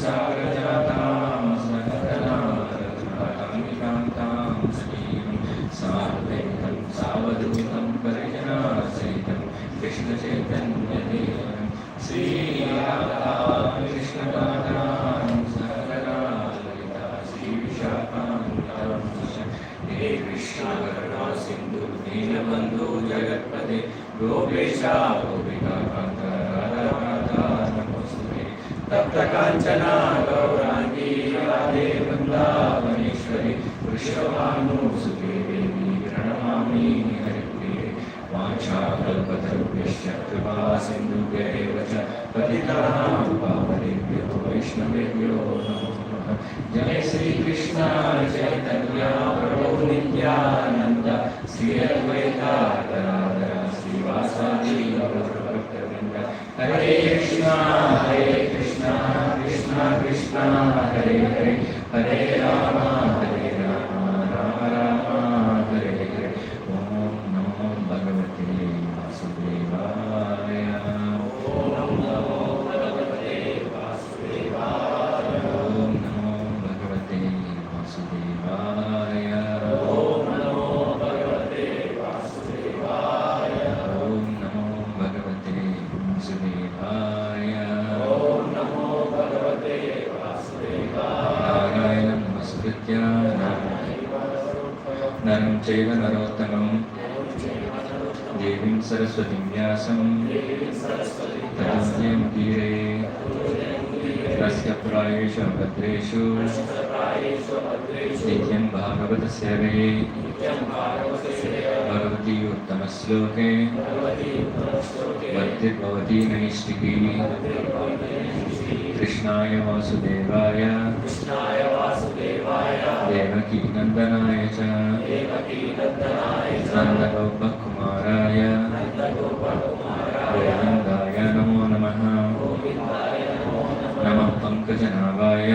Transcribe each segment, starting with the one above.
सागरजातां सकलनारत्नामिकान्तां सजीवं साद्वैतं सावधूतं परिजनासहितं कृष्णचैतन्यदेवं श्रीराधा कृष्णपादां सकला ललिता श्रीविशाखान्वितां हे कृष्णकरुणा सिन्धु दीनबन्धो जगत्पते गोपेशा गोपिकान्त राधा नमोस्तुते तप्त काञ्चना गौराङ्गी राधे वृन्दावनेश्वरी वृषभानुसुते देवी प्रणमामि हरिप्रिये वाञ्छाकल्पतरुभ्यश्च कृपा सिन्धुभ्यैव च पतितानां पावनेभ्यो वैष्णवेभ्यो नमो नमः। जय श्री कृष्ण चैतन्य प्रभु नित्यानंद श्री अद्वैता गदाधर श्रीवासादि गौरभक्तवृन्द हरे कृष्णा कृष्ण कृष्ण हरे हरे हरे राम राम राम हरे हरे। ओम नमो भगवते वासुदेवाय। ओम नमो भगवते वासुदेवाय। ओम नमो भगवते वासुदेवाय। ओम नमो भगवते वासुदेवाय। ओम नमो भगवते वासुदेवाय। ओम नमो भगवते वासुदेवाय। नारायणं नमस्कृत्य नरं चैव नरोत्तमं देवीं सरस्वतीं व्यासं ततो जयमुदीरये। तस्य प्रायेषु भद्रेषु नित्यं भागवत सेवये भगवती उत्तमश्लोके वर्तिर्भवती नैष्टिकी। कृष्णाय वासुदेवाय देवकी नंदनाय च नन्दगोपकुमाराय गोविन्दाय नमो नमः। नमः पंकजनाभाय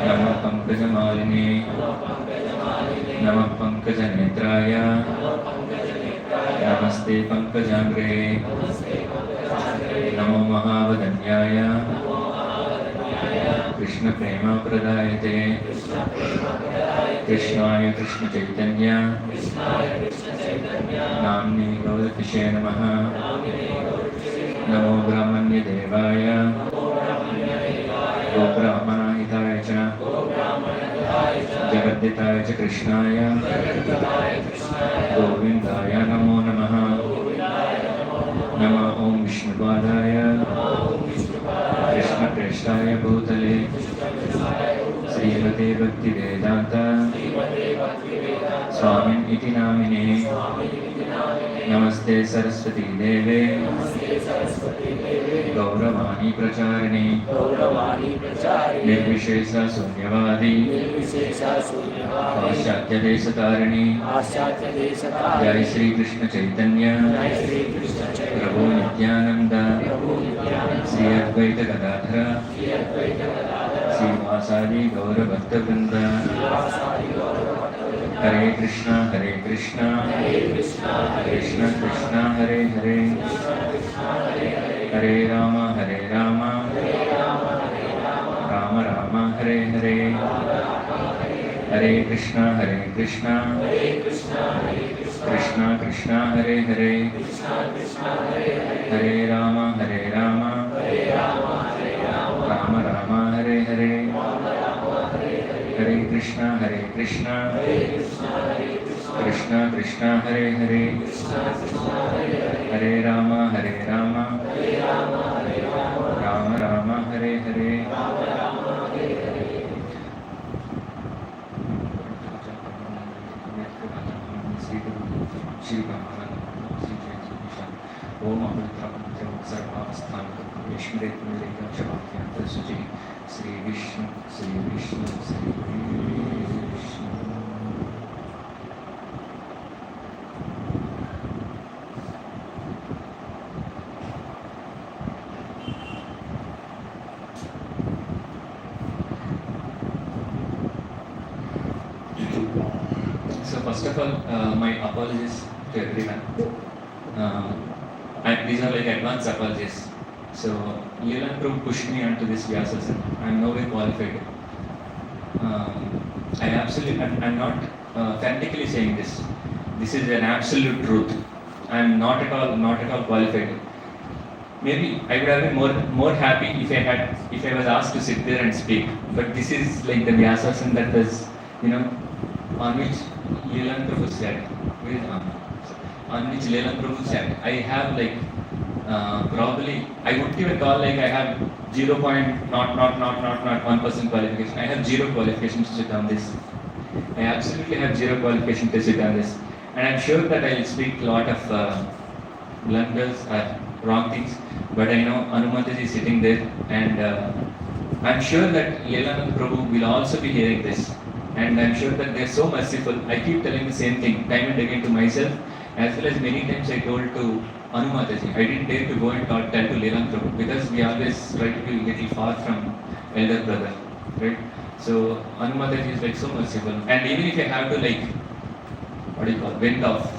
नमः पंकजमालिने नमः पंकजनेत्राय नमस्ते पंकजाग्रे नमो महावदन्याय कृष्ण प्रेमप्रदायते कृष्णाय कृष्ण चैतन्य नाम्ने गौरतिशे नमः। नमो ब्राह्मण्य देवाय गोब्राह्मणाहिताय च जगद्दिताय च कृष्णाय गोविन्दाय नमो नमः। नमः ओम विष्णुपादाय कृष्णप्रेष्ठाय भूतले श्रीमते भक्तिवेदान्त स्वामिन् इति नामिने। नमस्ते सरस्वती देवे गौरवाणी प्रचारिणे निर्विशेष शून्यवादी पाश्चात्य देशतारिणी। जय श्री कृष्ण चैतन्य प्रभु नित्यानंद श्री अद्वैत गदाधर श्रीवासादि गौरभक्तवृन्द। हरे कृष्णा कृष्ण कृष्ण हरे हरे हरे राम राम राम हरे हरे। हरे कृष्णा कृष्ण कृष्ण हरे हरे हरे राम राम राम हरे हरे। हरे कृष्णा कृष्ण कृष्ण हरे हरे हरे राम राम राम हरे हरे। ओम अमृतम सर्वास्थान शुचि Shri Vishnu Shri Vishnu Shri Vishnu. So first of all, my apologies to everyone. And these are like advance apologies. So Leland Prabhu pushed me onto this Vyasasana. I am nowhere qualified. I'm not frantically saying this. This is an absolute truth. I am not at all qualified. Maybe I would have been more happy if I was asked to sit there and speak. But this is like the Vyasasana that was, on which Leland Prabhu said. Where is Anand? On which Leland Prabhu said, I have probably, I wouldn't even call I have 0.1% qualification. I have zero qualifications to sit on this. I absolutely have zero qualification to sit on this. And I'm sure that I will speak a lot of blunders or wrong things. But I know Anumataji is sitting there, and I'm sure that Lelanand Prabhu will also be hearing this. And I'm sure that they're so merciful. I keep telling the same thing time and again to myself, as well as many times I told to Anumataji. I didn't dare to go and tell to Leland Prabhu because we always try to be a little far from elder brother, right? So Anumataji is so merciful. And even if I have to vent off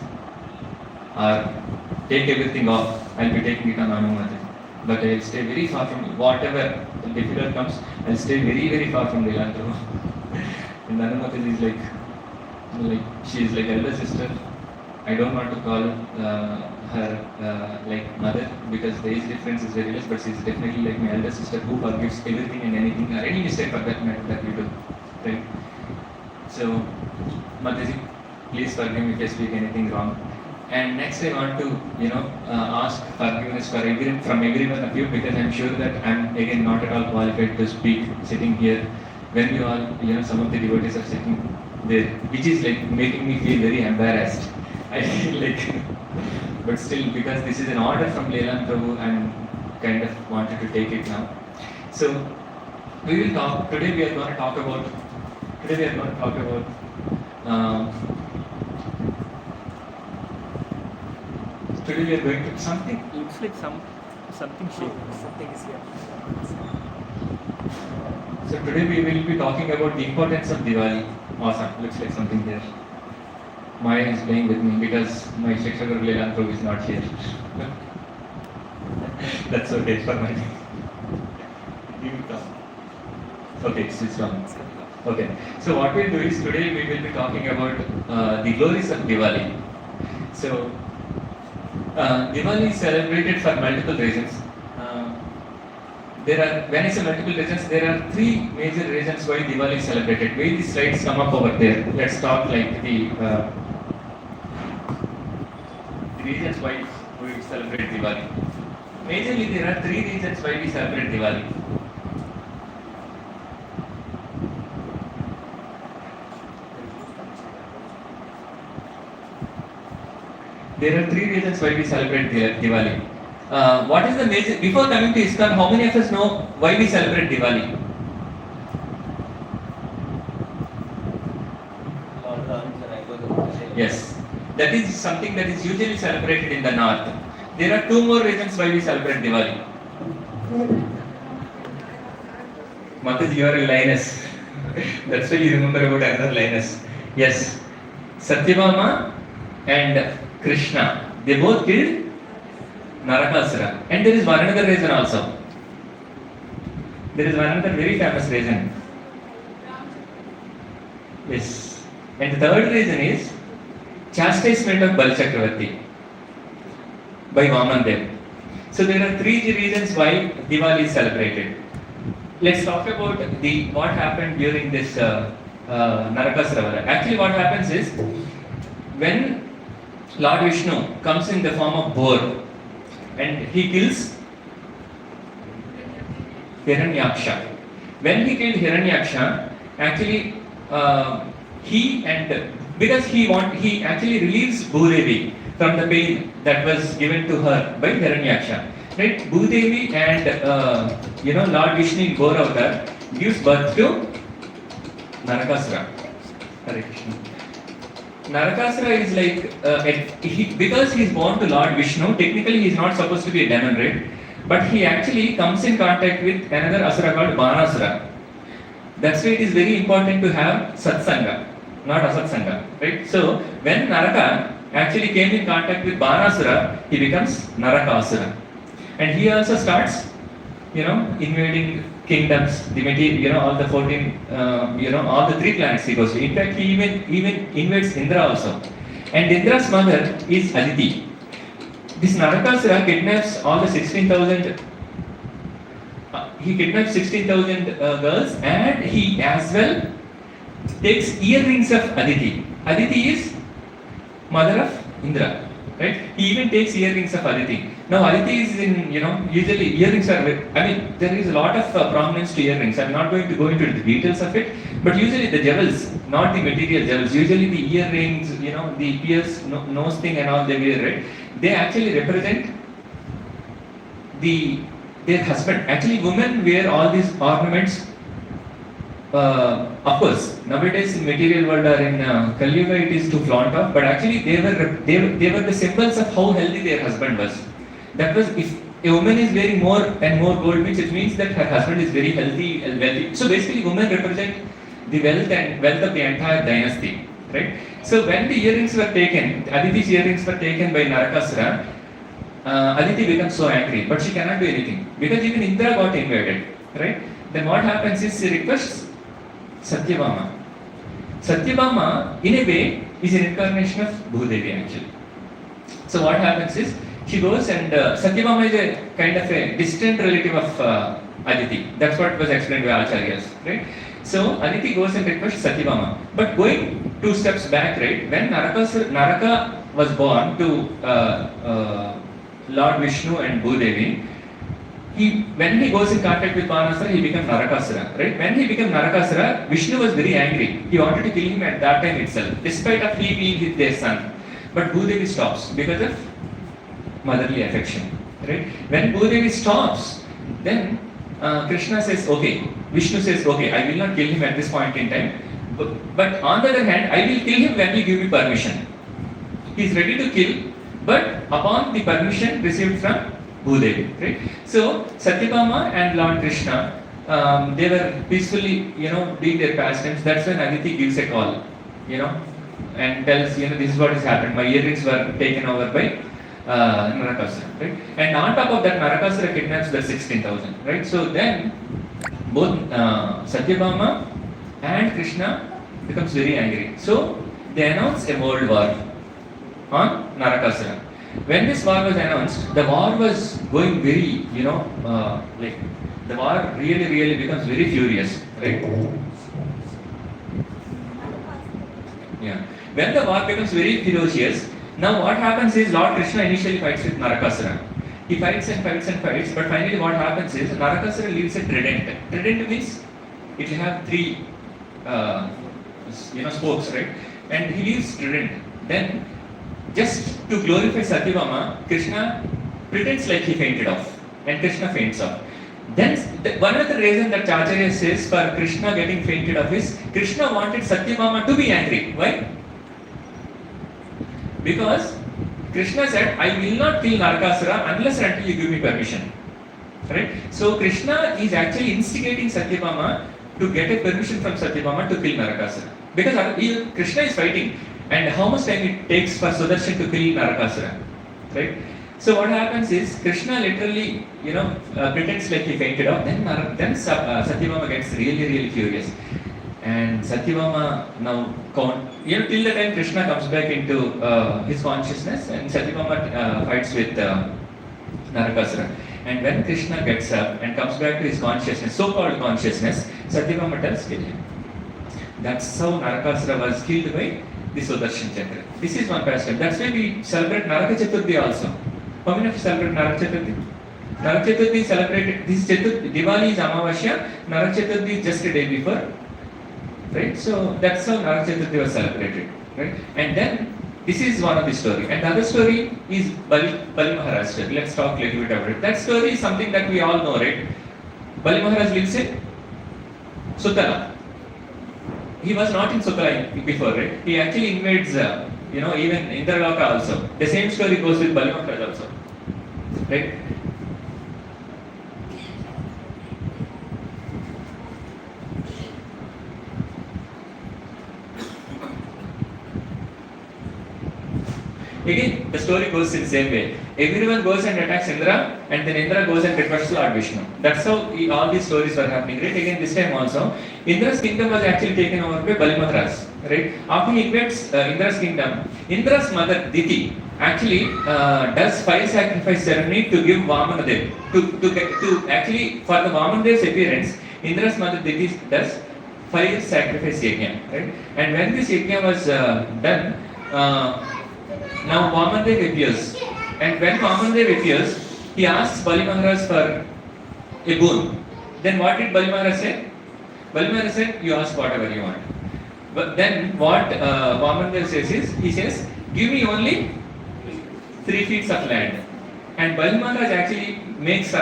or take everything off, I'll be taking it on Anumataji. But I'll stay very far from whatever difficult comes. I'll stay very, very far from Leland Prabhu. And Anumataji is she is like elder sister. I don't want to call her mother because the age difference is very less, but she's definitely like my elder sister who forgives everything and anything or any mistake for that matter that we do. Right? So, Mataji, please forgive me if I speak anything wrong. And next I want to, ask forgiveness from everyone of you because I'm sure that I'm again not at all qualified to speak sitting here when you all, some of the devotees are sitting there, which is making me feel very embarrassed. I feel but still, because this is an order from Leland Prabhu, I'm kind of wanted to take it now. So we will talk today. We are going to talk about. Today we are going to talk about. Today we are going to something. Looks like something shape. Something is here. So today we will be talking about the importance of Diwali. Awesome. Looks like something there. Maya is playing with me because my Shikshaka Leland Prabhu is not here. That's okay for my okay, it's gone. Okay. So what we'll do is today we will be talking about the glories of Diwali. So Diwali is celebrated for multiple reasons. When I say multiple reasons, there are three major reasons why Diwali is celebrated. Why these slides come up over there? Let's talk the reasons why we celebrate Diwali. Majorly, there are three reasons why we celebrate Diwali. There are three reasons why we celebrate Diwali. What is the major? Before coming to ISKCON, how many of us know why we celebrate Diwali? Yes, that is something that is usually celebrated in the north. There are two more reasons why we celebrate Diwali. Mataji, you are a lioness. That's why you remember about another lioness. Yes, Satyabhama and Krishna, they both killed Narakasura. And there is one another reason also. There is one another very famous reason. Yes. And the third reason is chastisement of Bal Chakravarti by Vaman Dev. So there are three reasons why Diwali is celebrated. Let's talk about what happened during this Narakasura Vada. Actually what happens is when Lord Vishnu comes in the form of boar and he kills Hiranyaksha. When he killed Hiranyaksha, actually because he actually relieves Bhudevi from the pain that was given to her by Hiranyaksha. Right? Bhudevi and Lord Vishnu in Boar Avatar gives birth to Narakasura. Hare Krishna. Narakasura is because he is born to Lord Vishnu, technically he is not supposed to be a demon, right? But he actually comes in contact with another asura called Banasura. That's why it is very important to have satsanga, not asatsanga, right? So when Naraka actually came in contact with Banasura, he becomes Narakasura. And he also starts, invading kingdoms, the material, all the 14, all the 3 planets he goes to. In fact, he even invades Indra also. And Indra's mother is Aditi. This Narakasura kidnaps all the 16,000. He kidnaps 16,000 girls, and he as well takes earrings of Aditi. Aditi is mother of Indra, right? He even takes earrings of Aditi. Now Aditi is in, usually earrings are, there is a lot of prominence to earrings. I'm not going to go into the details of it, but usually the jewels, not the material jewels, usually the earrings, the pierced nose thing and all they wear, right? They actually represent their husband. Actually, women wear all these ornaments. Of course, nowadays in material world or in Kali Yuga it is to flaunt off, but actually they were the symbols of how healthy their husband was. That was, if a woman is wearing more and more gold, it means that her husband is very healthy and wealthy. So basically, women represent the wealth of the entire dynasty, right? So when the earrings were taken, Aditi's earrings were taken by Narakasura. Aditi becomes so angry, but she cannot do anything because even Indra got invaded, right? Then what happens is she requests Satyabhama. Satyabhama, in a way, is an incarnation of Bhudevi actually. So what happens is she goes and Satyabhama is a kind of a distant relative of Aditi. That's what was explained by Acharyas, right? So Aditi goes and requests Satyabhama. But going 2 steps back, right? When Naraka was born to Lord Vishnu and Bhudevi, when he goes in contact with Manasara, he becomes Narakasura, right? When he became Narakasura, Vishnu was very angry. He wanted to kill him at that time itself, despite of he being their son. But Bhudevi stops because of motherly affection, right? When Bhudevi stops, then Krishna says, okay. Vishnu says, okay, I will not kill him at this point in time. But on the other hand, I will kill him when you give me permission. He is ready to kill, but upon the permission received from Bhudevi, right? So Satyabhama and Lord Krishna, they were peacefully, doing their pastimes. That's when Aditi gives a call, and tells, this is what has happened. My earrings were taken over by Narakasura, right? And on top of that, Narakasura kidnaps the 16,000, right? So then both Satyabhama and Krishna becomes very angry. So they announce a world war on Narakasura. When this war was announced, the war was going very, the war really becomes very furious, right? Yeah. When the war becomes very ferocious, now what happens is Lord Krishna initially fights with Narakasura. He fights and fights, but finally what happens is Narakasura leaves a trident. Trident means it will have 3 spokes, right? And he leaves trident. Then, just to glorify Satyabhama, Krishna pretends like he fainted off, and Krishna faints off. Then, one of the reasons that Acharya says for Krishna getting fainted off is Krishna wanted Satyabhama to be angry. Why? Because Krishna said, I will not kill Narakasura unless and until you give me permission. Right? So Krishna is actually instigating Satyabhama to get a permission from Satyabhama to kill Narakasura. Because Krishna is fighting, and how much time it takes for Sudarshan to kill Narakasura. Right? So what happens is Krishna literally, pretends like he fainted off. Then Satyabhama gets really furious. And Satyabhama now till the time Krishna comes back into his consciousness, and Satyabhama fights with Narakasura. And when Krishna gets up and comes back to his consciousness, so-called consciousness, Satyabhama tells, kill him. That's how Narakasura was killed by the Sudarshan Chakra. This is one pastime. That's why we celebrate Naraka Chaturthi also. How many of you celebrate Naraka Chaturthi? Naraka Chaturthi is celebrated. This Chaturthi, Diwali is Amavasya. Naraka Chaturthi is just a day before. Right? So that's how Naraka Chaturthi was celebrated. Right? And then this is one of the story. And the other story is Bali Maharaj story. Let's talk a little bit about it. That story is something that we all know, right? Bali Maharaj lives in Sutala. He was not in Sutala before, right? He actually invades, even Indraloka also. The same story goes with Bali Maharaj also. Right? Again, the story goes in the same way. Everyone goes and attacks Indra, and then Indra goes and requests Lord Vishnu. That's how all these stories were happening, right? Again, this time also, Indra's kingdom was actually taken over by Bali Maharaj, right? After he invades Indra's kingdom, Indra's mother Diti actually does fire sacrifice ceremony to give Vamanadev. To actually, for the Vamanadev's appearance, Indra's mother Diti does fire sacrifice yajna, right? And when this yajna was done, now Vamanadev appears, and when Vamanadev appears, he asks Bali Maharaj for a boon. Then what did Bali Maharaj say? Bali Maharaj said, "You ask whatever you want." But then what Vamanadev says is, he says, "Give me only 3 feet of land." And Bali Maharaj actually makes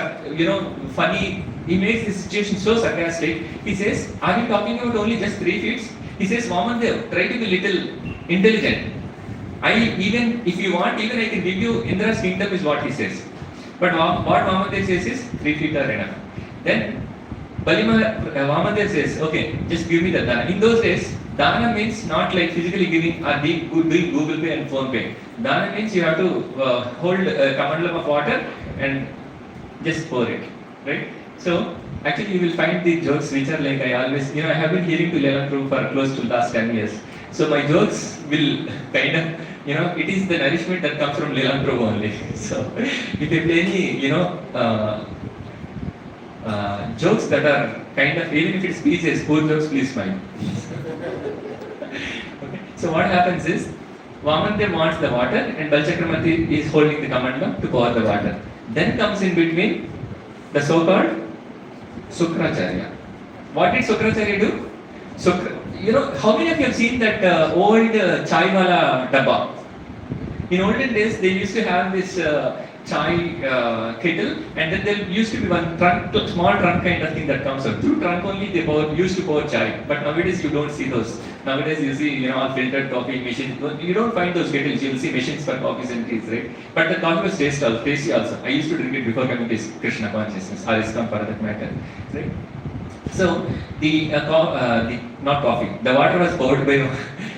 funny. He makes this situation so sarcastic. He says, "Are you talking about only just 3 feet?" He says, "Vamanadev, try to be little intelligent. Even if you want, even I can give you Indra's kingdom," is what he says. But what Vamanadev says is 3 feet are enough. Then Vamanadev says, "Okay, just give me the dana." In those days, dana means not like physically giving or doing Google Pay and Phone Pay. Dana means you have to hold a kamandalam of water and just pour it, right? So actually you will find the jokes which are like, I always, I have been hearing to Leland Prabhu for close to last 10 years. So my jokes will kind of, it is the nourishment that comes from Leland Prabhu only. So if you play any, jokes that are kind of, even if it's speeches, poor jokes, please smile. Okay. So what happens is, Vamanadev wants the water and Balchakramarti is holding the kamandalam to pour the water. Then comes in between the so-called Sukracharya. What did Sukracharya do? How many of you have seen that old chai wala dabba? In olden days, they used to have this chai kettle, and then there used to be one small trunk kind of thing that comes out. Through trunk only they used to pour chai. But nowadays you don't see those. Nowadays you see, all filtered coffee machines. You don't find those kettles. You will see machines for coffees and teas, right? But the coffee was tasty also. I used to drink it before coming to Krishna consciousness, or ISKCON for that matter, right? So the not coffee. The water was poured by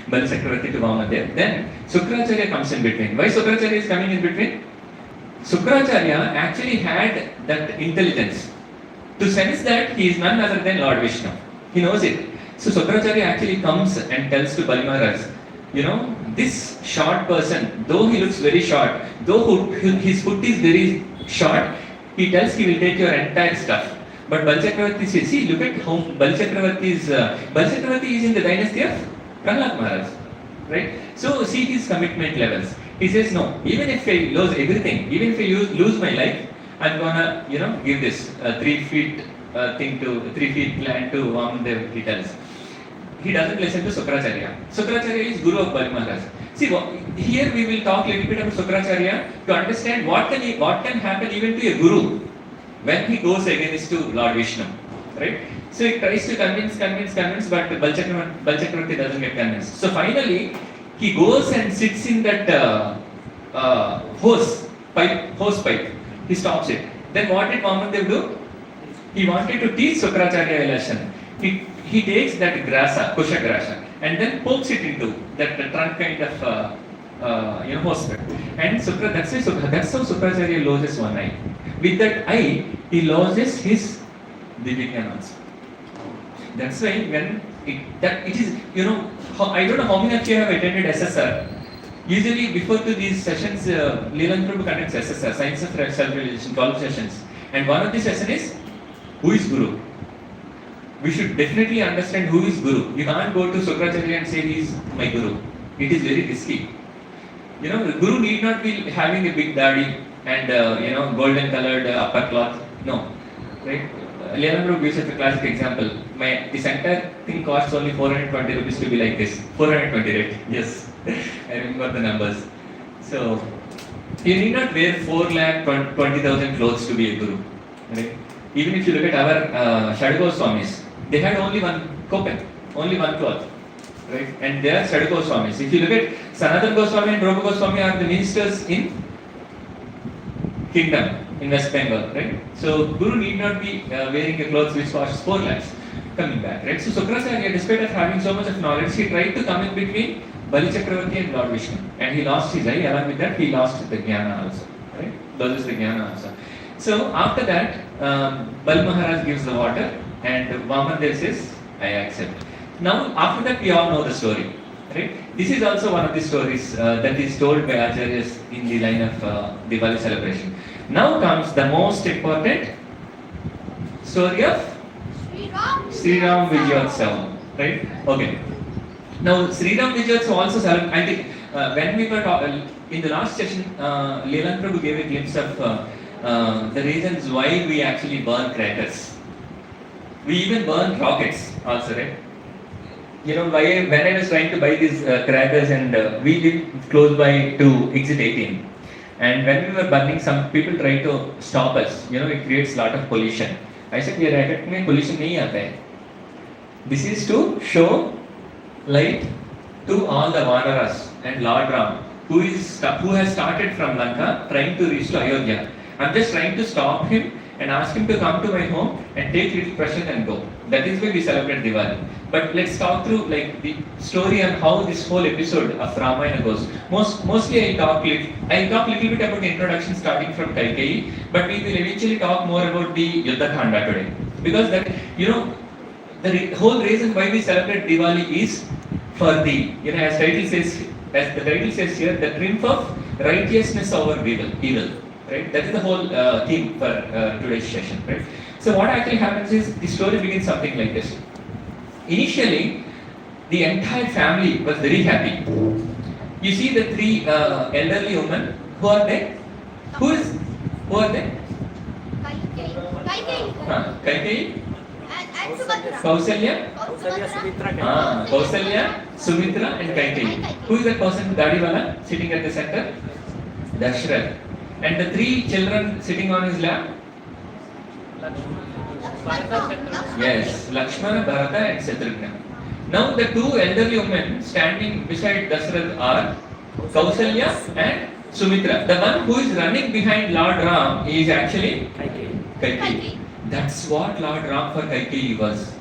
Bali Chakravarti to Vamanadev. Then Sukracharya comes in between. Why Sukracharya is coming in between? Sukracharya actually had that intelligence to sense that he is none other than Lord Vishnu. He knows it. So Sukracharya actually comes and tells to Bali Maharaj, this short person, though he looks very short, though his foot is very short, he tells he will take your entire stuff. But Bali Chakravarti says, see, look at how Bali Chakravarti is in the dynasty of Prahlad Maharaj, right? So see his commitment levels. He says, no, even if I lose everything, even if I lose my life, I'm gonna, give this 3 feet 3 feet land to Vamanadev, he tells. He doesn't listen to Sukracharya. Sukracharya is Guru of Bali Maharaj. See, here we will talk a little bit about Sukracharya to understand what can happen even to a Guru when he goes against to Lord Vishnu, right? So he tries to convince, but Bali Chakravarti doesn't get convinced. So finally, he goes and sits in that hose pipe. He stops it. Then what did Vamanadev do? He wanted to teach Sukracharya a lesson. He takes that grasa, kusha grasa, and then pokes it into that trunk kind of hose pipe. And that's how Sukracharya loses one eye. With that eye, he loses his Divya also. That's why when it is, I don't know how many of you have attended SSR. Usually before to these sessions, Leland Prabhu conducts SSR, Science of Self-Realization, 12 sessions. And one of the sessions is, who is Guru? We should definitely understand who is Guru. You can't go to Sukracharya and say he is my Guru. It is very risky. The Guru need not be having a big daddy and golden colored upper cloth. No, right? Leland Prabhu gives us a classic example. This entire thing costs only 420 rupees to be like this. 420, right? Yes, I remember the numbers. So you need not wear 4,20,000 clothes to be a Guru, right? Even if you look at our Shadagos Swamis, they had only one kopen, only one cloth, right? And they are Shadagos Swamis. If you look at Sanatana Goswami and Rupa Goswami are the ministers in kingdom in West Bengal, right? So Guru need not be wearing a clothes which costs 4 lakhs. Coming back, right? So Sukracharya, despite of having so much of knowledge, he tried to come in between Bali Chakravarti and Lord Vishnu. And he lost his eye, along with that he lost the Jnana also. Right? Those is the Jnana also. So after that, Bal Maharaj gives the water and Vamandev says, I accept. Now after that we all know the story. Right? This is also one of the stories that is told by Acharyas in the line of Diwali celebration. Now comes the most important story of Sri Ram Vijayotsavam. Right? Okay. Now Sri Ram Vijayotsavam also celebrated. I think when we were in the last session, Leland Prabhu gave a glimpse of the reasons why we actually burn crackers. We even burn rockets also, right? You know, when I was trying to buy these crackers and we live close by to exit 18. And when we were burning, some people tried to stop us. You know, it creates a lot of pollution. I said, ये racket में pollution नहीं आता है. This is to show light to all the Vanaras and Lord Ram, who has started from Lanka trying to reach to Ayodhya. I'm just trying to stop him and ask him to come to my home and take little prasad and go. That is why we celebrate Diwali. But let's talk through like the story and how this whole episode of Ramayana goes. Mostly I'll talk little bit about the introduction starting from Kaikeyi, but we will eventually talk more about the Yuddha Khanda today. Because that, you know, the whole reason why we celebrate Diwali is for the, you know, as the title says here, the triumph of righteousness over evil. Right? That is the whole theme for today's session. Right? So what actually happens is the story begins something like this. Initially, the entire family was very happy. You see the three elderly women. Who are they? Who are they? Kaikeyi. And Subhadra. Kausalya, Sumitra and Kaikeyi. Who is that person, Dadiwala, sitting at the center? Dashrath. And the three children sitting on his lap? Yes, Lakshmana, Bharata and Shatrugna. Now the two elderly women standing beside Dashrath are Kausalya and Sumitra. The one who is running behind Lord Ram is actually Kaikeyi. That's what Lord Ram for Kaikeyi was.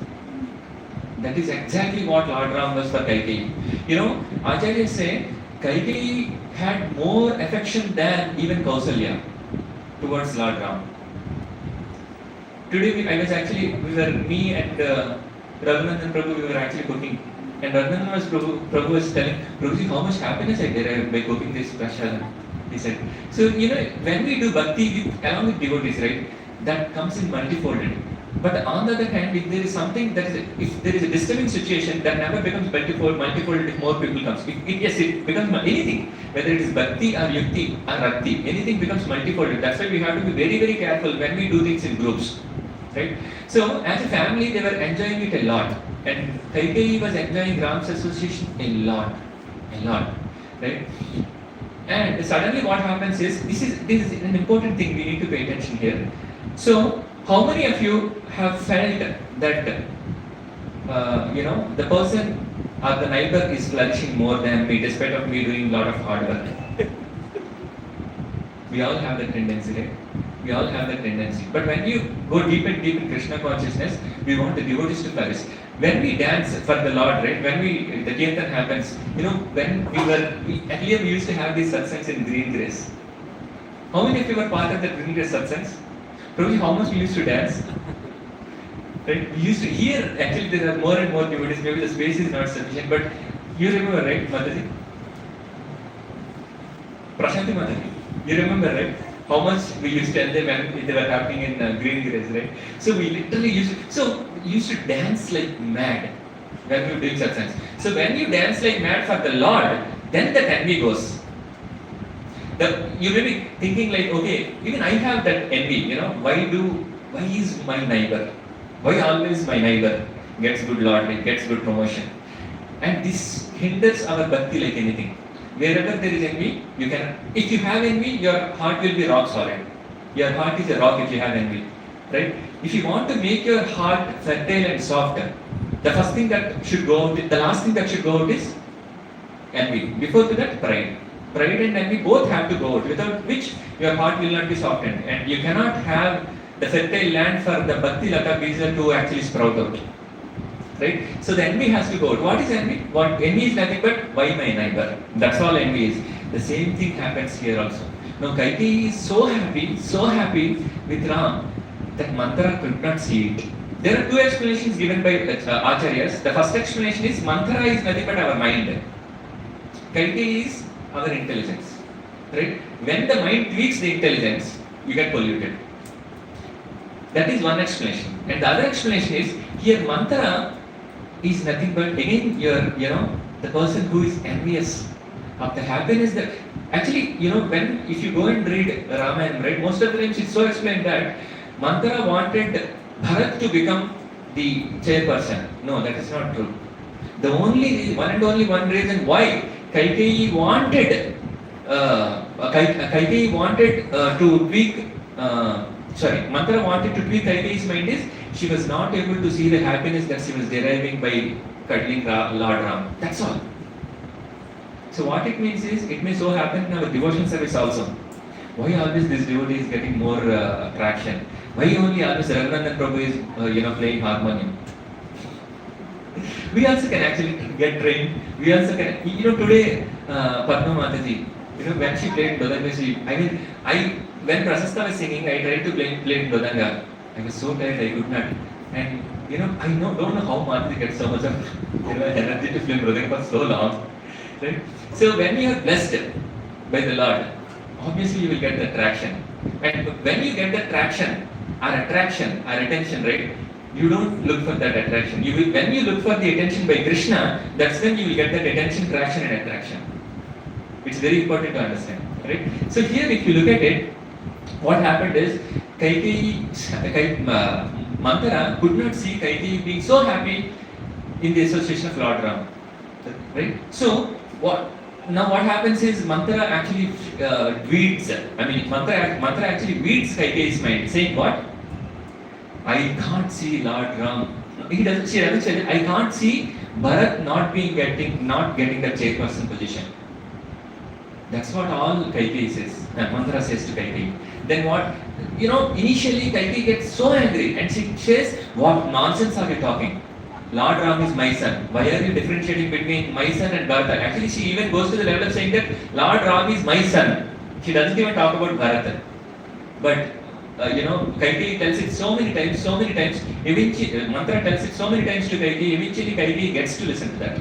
That is exactly what Lord Ram was for Kaikeyi. You know, Acharyas say Kaikeyi had more affection than even Kausalya towards Lord Ram. Today me and Raghunandan Prabhu, we were actually cooking. And Raghunandan Prabhu was telling, Prabhuji, how much happiness I derive by cooking this prasadam. He said. So, you know, when we do bhakti along with devotees, right, that comes in multifolded. But on the other hand, if there is something if there is a disturbing situation, that never becomes multifolded if more people comes. It becomes anything, whether it is bhakti or yukti or rakti, anything becomes multifolded. That's why we have to be very, very careful when we do things in groups. Right? So, as a family, they were enjoying it a lot. And Kaikeyi was enjoying Ram's association a lot. Right? And suddenly what happens is, this is an important thing we need to pay attention here. So, how many of you have felt that, you know, the person or the neighbor is flourishing more than me, despite of me doing a lot of hard work? We all have that tendency, right? We all have that tendency. But when you go deep in Krishna consciousness, we want the devotees to flourish. When we dance for the Lord, right? When the kirtan happens, you know, when earlier we used to have these satsangs in green grace. How many of you were part of the green grace satsangs? Probably how much we used to dance? Right? We used to hear, actually there are more and more devotees, maybe the space is not sufficient, but you remember, right, Mataji? Prashanti Mataji, you remember, right? How much we used to tell them when they were happening in green grace, right? So we literally used to dance like mad when we were doing satsangs. So when you dance like mad for the Lord, then the envy goes. You may be thinking like, okay, even I have that envy, you know, why is my neighbor? Why always my neighbor gets good lottery, gets good promotion? And this hinders our bhakti like anything. Wherever there is envy, if you have envy, your heart will be rock solid. Your heart is a rock if you have envy. Right? If you want to make your heart fertile and soft, the first thing that should go out, the last thing that should go out is envy. Before that, pride. Pride and envy both have to go out, without which your heart will not be softened. And you cannot have the fertile land for the Bhakti Lata Bija to actually sprout out. right? So the envy has to go out. What is envy? What envy is nothing but why my neighbor. That's all envy is. The same thing happens here also. Now Kaikeyi is so happy with Ram that Manthara could not see it. There are two explanations given by Acharyas. The first explanation is Manthara is nothing but our mind. Kaikeyi is our intelligence. Right? When the mind tweaks the intelligence, you get polluted. That is one explanation. And the other explanation is here Manthara is nothing but again the person who is envious of the happiness that actually when if you go and read Ramayana, right, most of the times it's so explained that Manthara wanted Bharat to become the chairperson. No, that is not true. The only one reason why Kaikeyi wanted to tweak Manthara wanted to tweak Kaikeyi's mind is she was not able to see the happiness that she was deriving by cuddling Lord Ram. That's all. So what it means is, it may so happen in our devotion service also. Why always this devotee is getting more traction? Why only always Raghunandan Prabhu is playing harmonium? We also can actually get trained. We also can, today Padma Mataji, when she played Dodanga, when Prasasta was singing, I tried to play Dodanga. I was so tired, I could not. And I don't know how Mataji gets so much of energy to play Dodanga for so long. Right? So when you are blessed by the Lord, obviously you will get the traction. And when you get the traction, or attraction, or attention, right? You don't look for that attraction. When you look for the attention by Krishna, that's when you will get that attention, traction, and attraction. It's very important to understand, right? So here, if you look at it, what happened is Manthara could not see Kaikeyi being so happy in the association of Lord Ram, right? So what happens is Manthara actually Manthara actually weeds Kaikeyi's mind, saying what? I can't see Lord Ram. She doesn't say I can't see Bharat not getting the chairperson position. That's what all Kaikeyi says. Manthara says to Kaikeyi. Then what? Initially Kaikeyi gets so angry and she says, what nonsense are you talking? Lord Ram is my son. Why are you differentiating between my son and Bharata? Actually, she even goes to the level of saying that Lord Ram is my son. She doesn't even talk about Bharata. But Kaikeyi tells it so many times. Eventually, Manthara tells it so many times to Kaikeyi. Eventually, Kaikeyi gets to listen to that.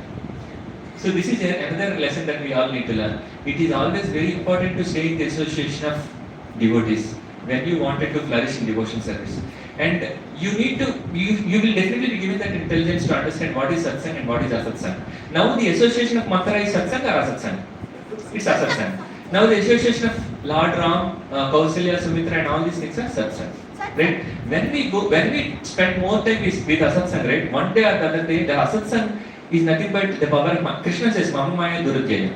So this is another lesson that we all need to learn. It is always very important to stay in the association of devotees when you wanted to flourish in devotion service. And you will definitely be given that intelligence to understand what is satsang and what is asatsang. Now the association of Manthara is satsang or asatsang? It's asatsang. Now the association of Lord Ram, Kausalya, Sumitra and all these things are satsang. Right? When we spend more time with asatsang, right? One day or the other day, the asatsang is nothing but the power of Krishna says, Mama Maya Durutyaya.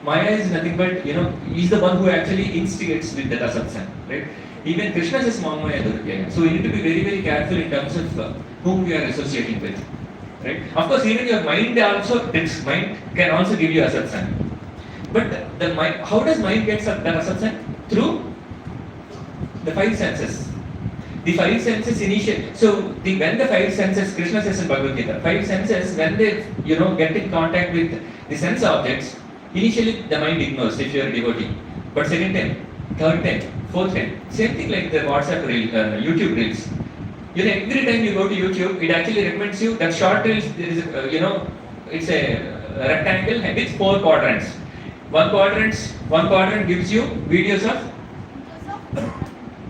Maya is nothing but, he's the one who actually instigates with that asatsang. Right? Even Krishna says Mama Maya Durutyaya. So we need to be very, very careful in terms of whom we are associating with. Right? Of course, even your mind can also give you asatsang. But the mind, how does mind get that asatsang? Through the five senses. The five senses when the five senses, Krishna says in Bhagavad Gita, five senses, when they get in contact with the sense objects, initially the mind ignores if you are a devotee. But second time, third time, fourth time, same thing like the WhatsApp reel, YouTube reels. Every time you go to YouTube, it actually recommends you that short reels. There is it's a rectangle and it's 4 quadrants. One quadrant gives you videos of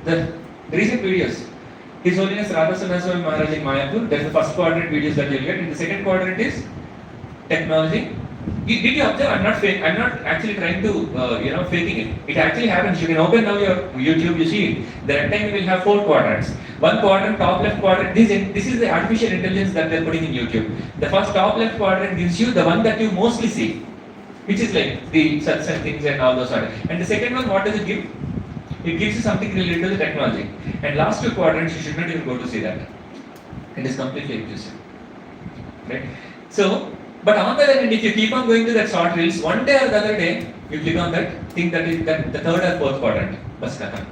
the recent videos. His Holiness Radha Swami Maharaj in Mayapur, that's the first quadrant videos that you'll get. And the second quadrant is technology. Did you observe? I'm not actually trying to, faking it. It actually happens. You can open now your YouTube, you see it. The rectangle will have 4 quadrants. One quadrant, top left quadrant, this is the artificial intelligence that they're putting in YouTube. The first top left quadrant gives you the one that you mostly see, which is like the satsang things and all those sort. And the second one, what does it give? It gives you something related to the technology. And last 2 quadrants, you should not even go to see that. It is completely inclusive. Right? So, but on the other hand, if you keep on going to that short reels, one day or the other day, you click on that, think that is that the third or fourth quadrant. Bas khata.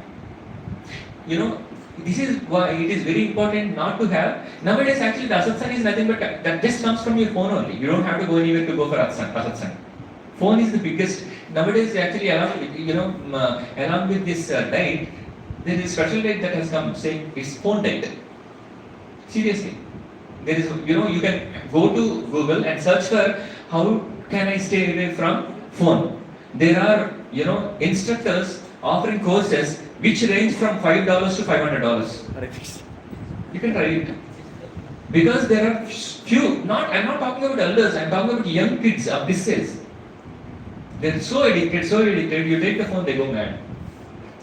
This is why it is very important not to have. Nowadays, actually, the asatsang is nothing but that just comes from your phone only. You don't have to go anywhere to go for asatsang. Phone is the biggest. Nowadays, actually, along with this diet, there is special diet that has come saying it's phone diet. Seriously, there is, you can go to Google and search for how can I stay away from phone. There are, instructors offering courses which range from $5 to $500. You can try it. Because there are few, I'm not talking about elders, I'm talking about young kids of this age. They're so addicted, you take the phone, they go mad.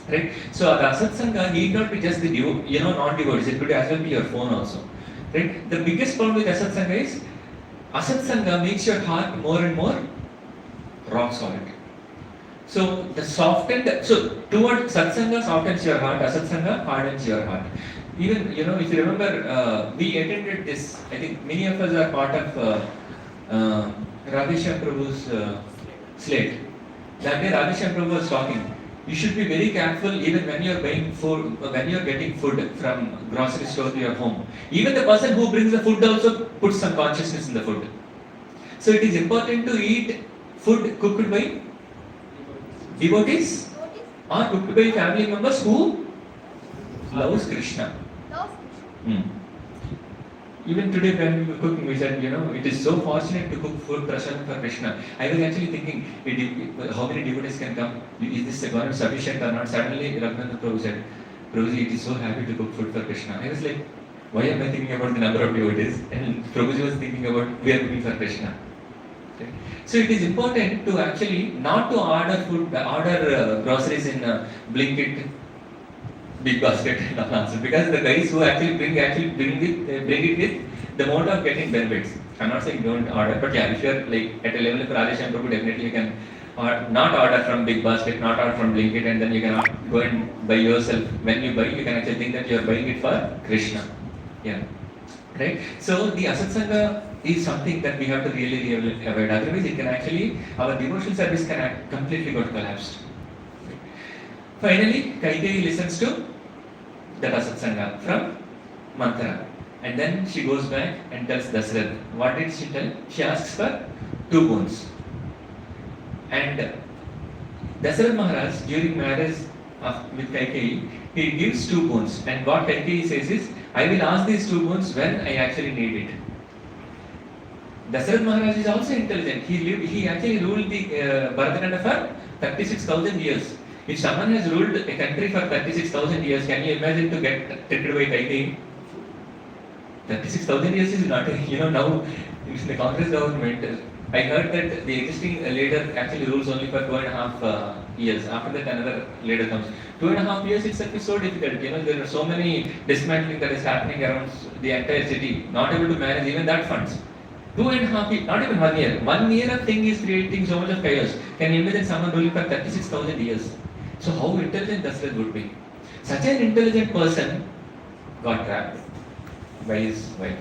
Right? So the asatsanga need not be just the non-devotees, it could as well be your phone also. Right? The biggest problem with asatsanga is, asatsanga makes your heart more and more rock solid. So towards satsanga softens your heart, asatsanga hardens your heart. Even, if you remember, we attended this, I think many of us are part of Radheshyam Prabhu's slate. That day Radheshyam Prabhu was talking, you should be very careful even when you are buying food, when you are getting food from grocery store to your home. Even the person who brings the food also puts some consciousness in the food. So it is important to eat food cooked by devotees or cooked by family members who loves Krishna. Even today when we were cooking, we said, it is so fortunate to cook food prasad for Krishna. I was actually thinking, how many devotees can come? Is this going to be sufficient or not? Suddenly Raghunatha Prabhu said, Prabhuji, it is so happy to cook food for Krishna. I was like, why am I thinking about the number of devotees? And Prabhuji was thinking about, we are cooking for Krishna. Okay. So it is important to actually not to order groceries in Blinkit, Big Basket and all answer, because the guys who actually bring it with the mode of getting benefits. I'm not saying don't order, but yeah, if you're like at a level of Radheshyam Prabhu, definitely you can not order from Big Basket, not order from Blinkit, and then you can go and buy yourself. When you buy, you can actually think that you are buying it for Krishna. Yeah, right. So the asatsanga is something that we have to really avoid. Otherwise, it can actually, our devotional service can completely go to collapse. Finally, Kaikeyi listens to that asatsanga from Manthara. And then she goes back and tells Dasarath. What did she tell? She asks for 2 boons. And Dasarath Maharaj, during marriage with Kaikeyi, he gives 2 boons. And what Kaikeyi says is, I will ask these 2 boons when I actually need it. Dasarath Maharaj is also intelligent. He actually ruled the Bharatkhanda for 36,000 years. If someone has ruled a country for 36,000 years, can you imagine to get treated by Kaikeyi? 36,000 years is not, now in the Congress government, I heard that the existing leader actually rules only for 2.5 years. After that, another leader comes. 2.5 years itself is so difficult. There are so many dismantling that is happening around the entire city, not able to manage even that funds. 2.5 years, not even 1 year. 1 year of thing is creating so much of chaos. Can you imagine someone ruling for 36,000 years? So how intelligent Dasarath would be? Such an intelligent person got trapped by his wife.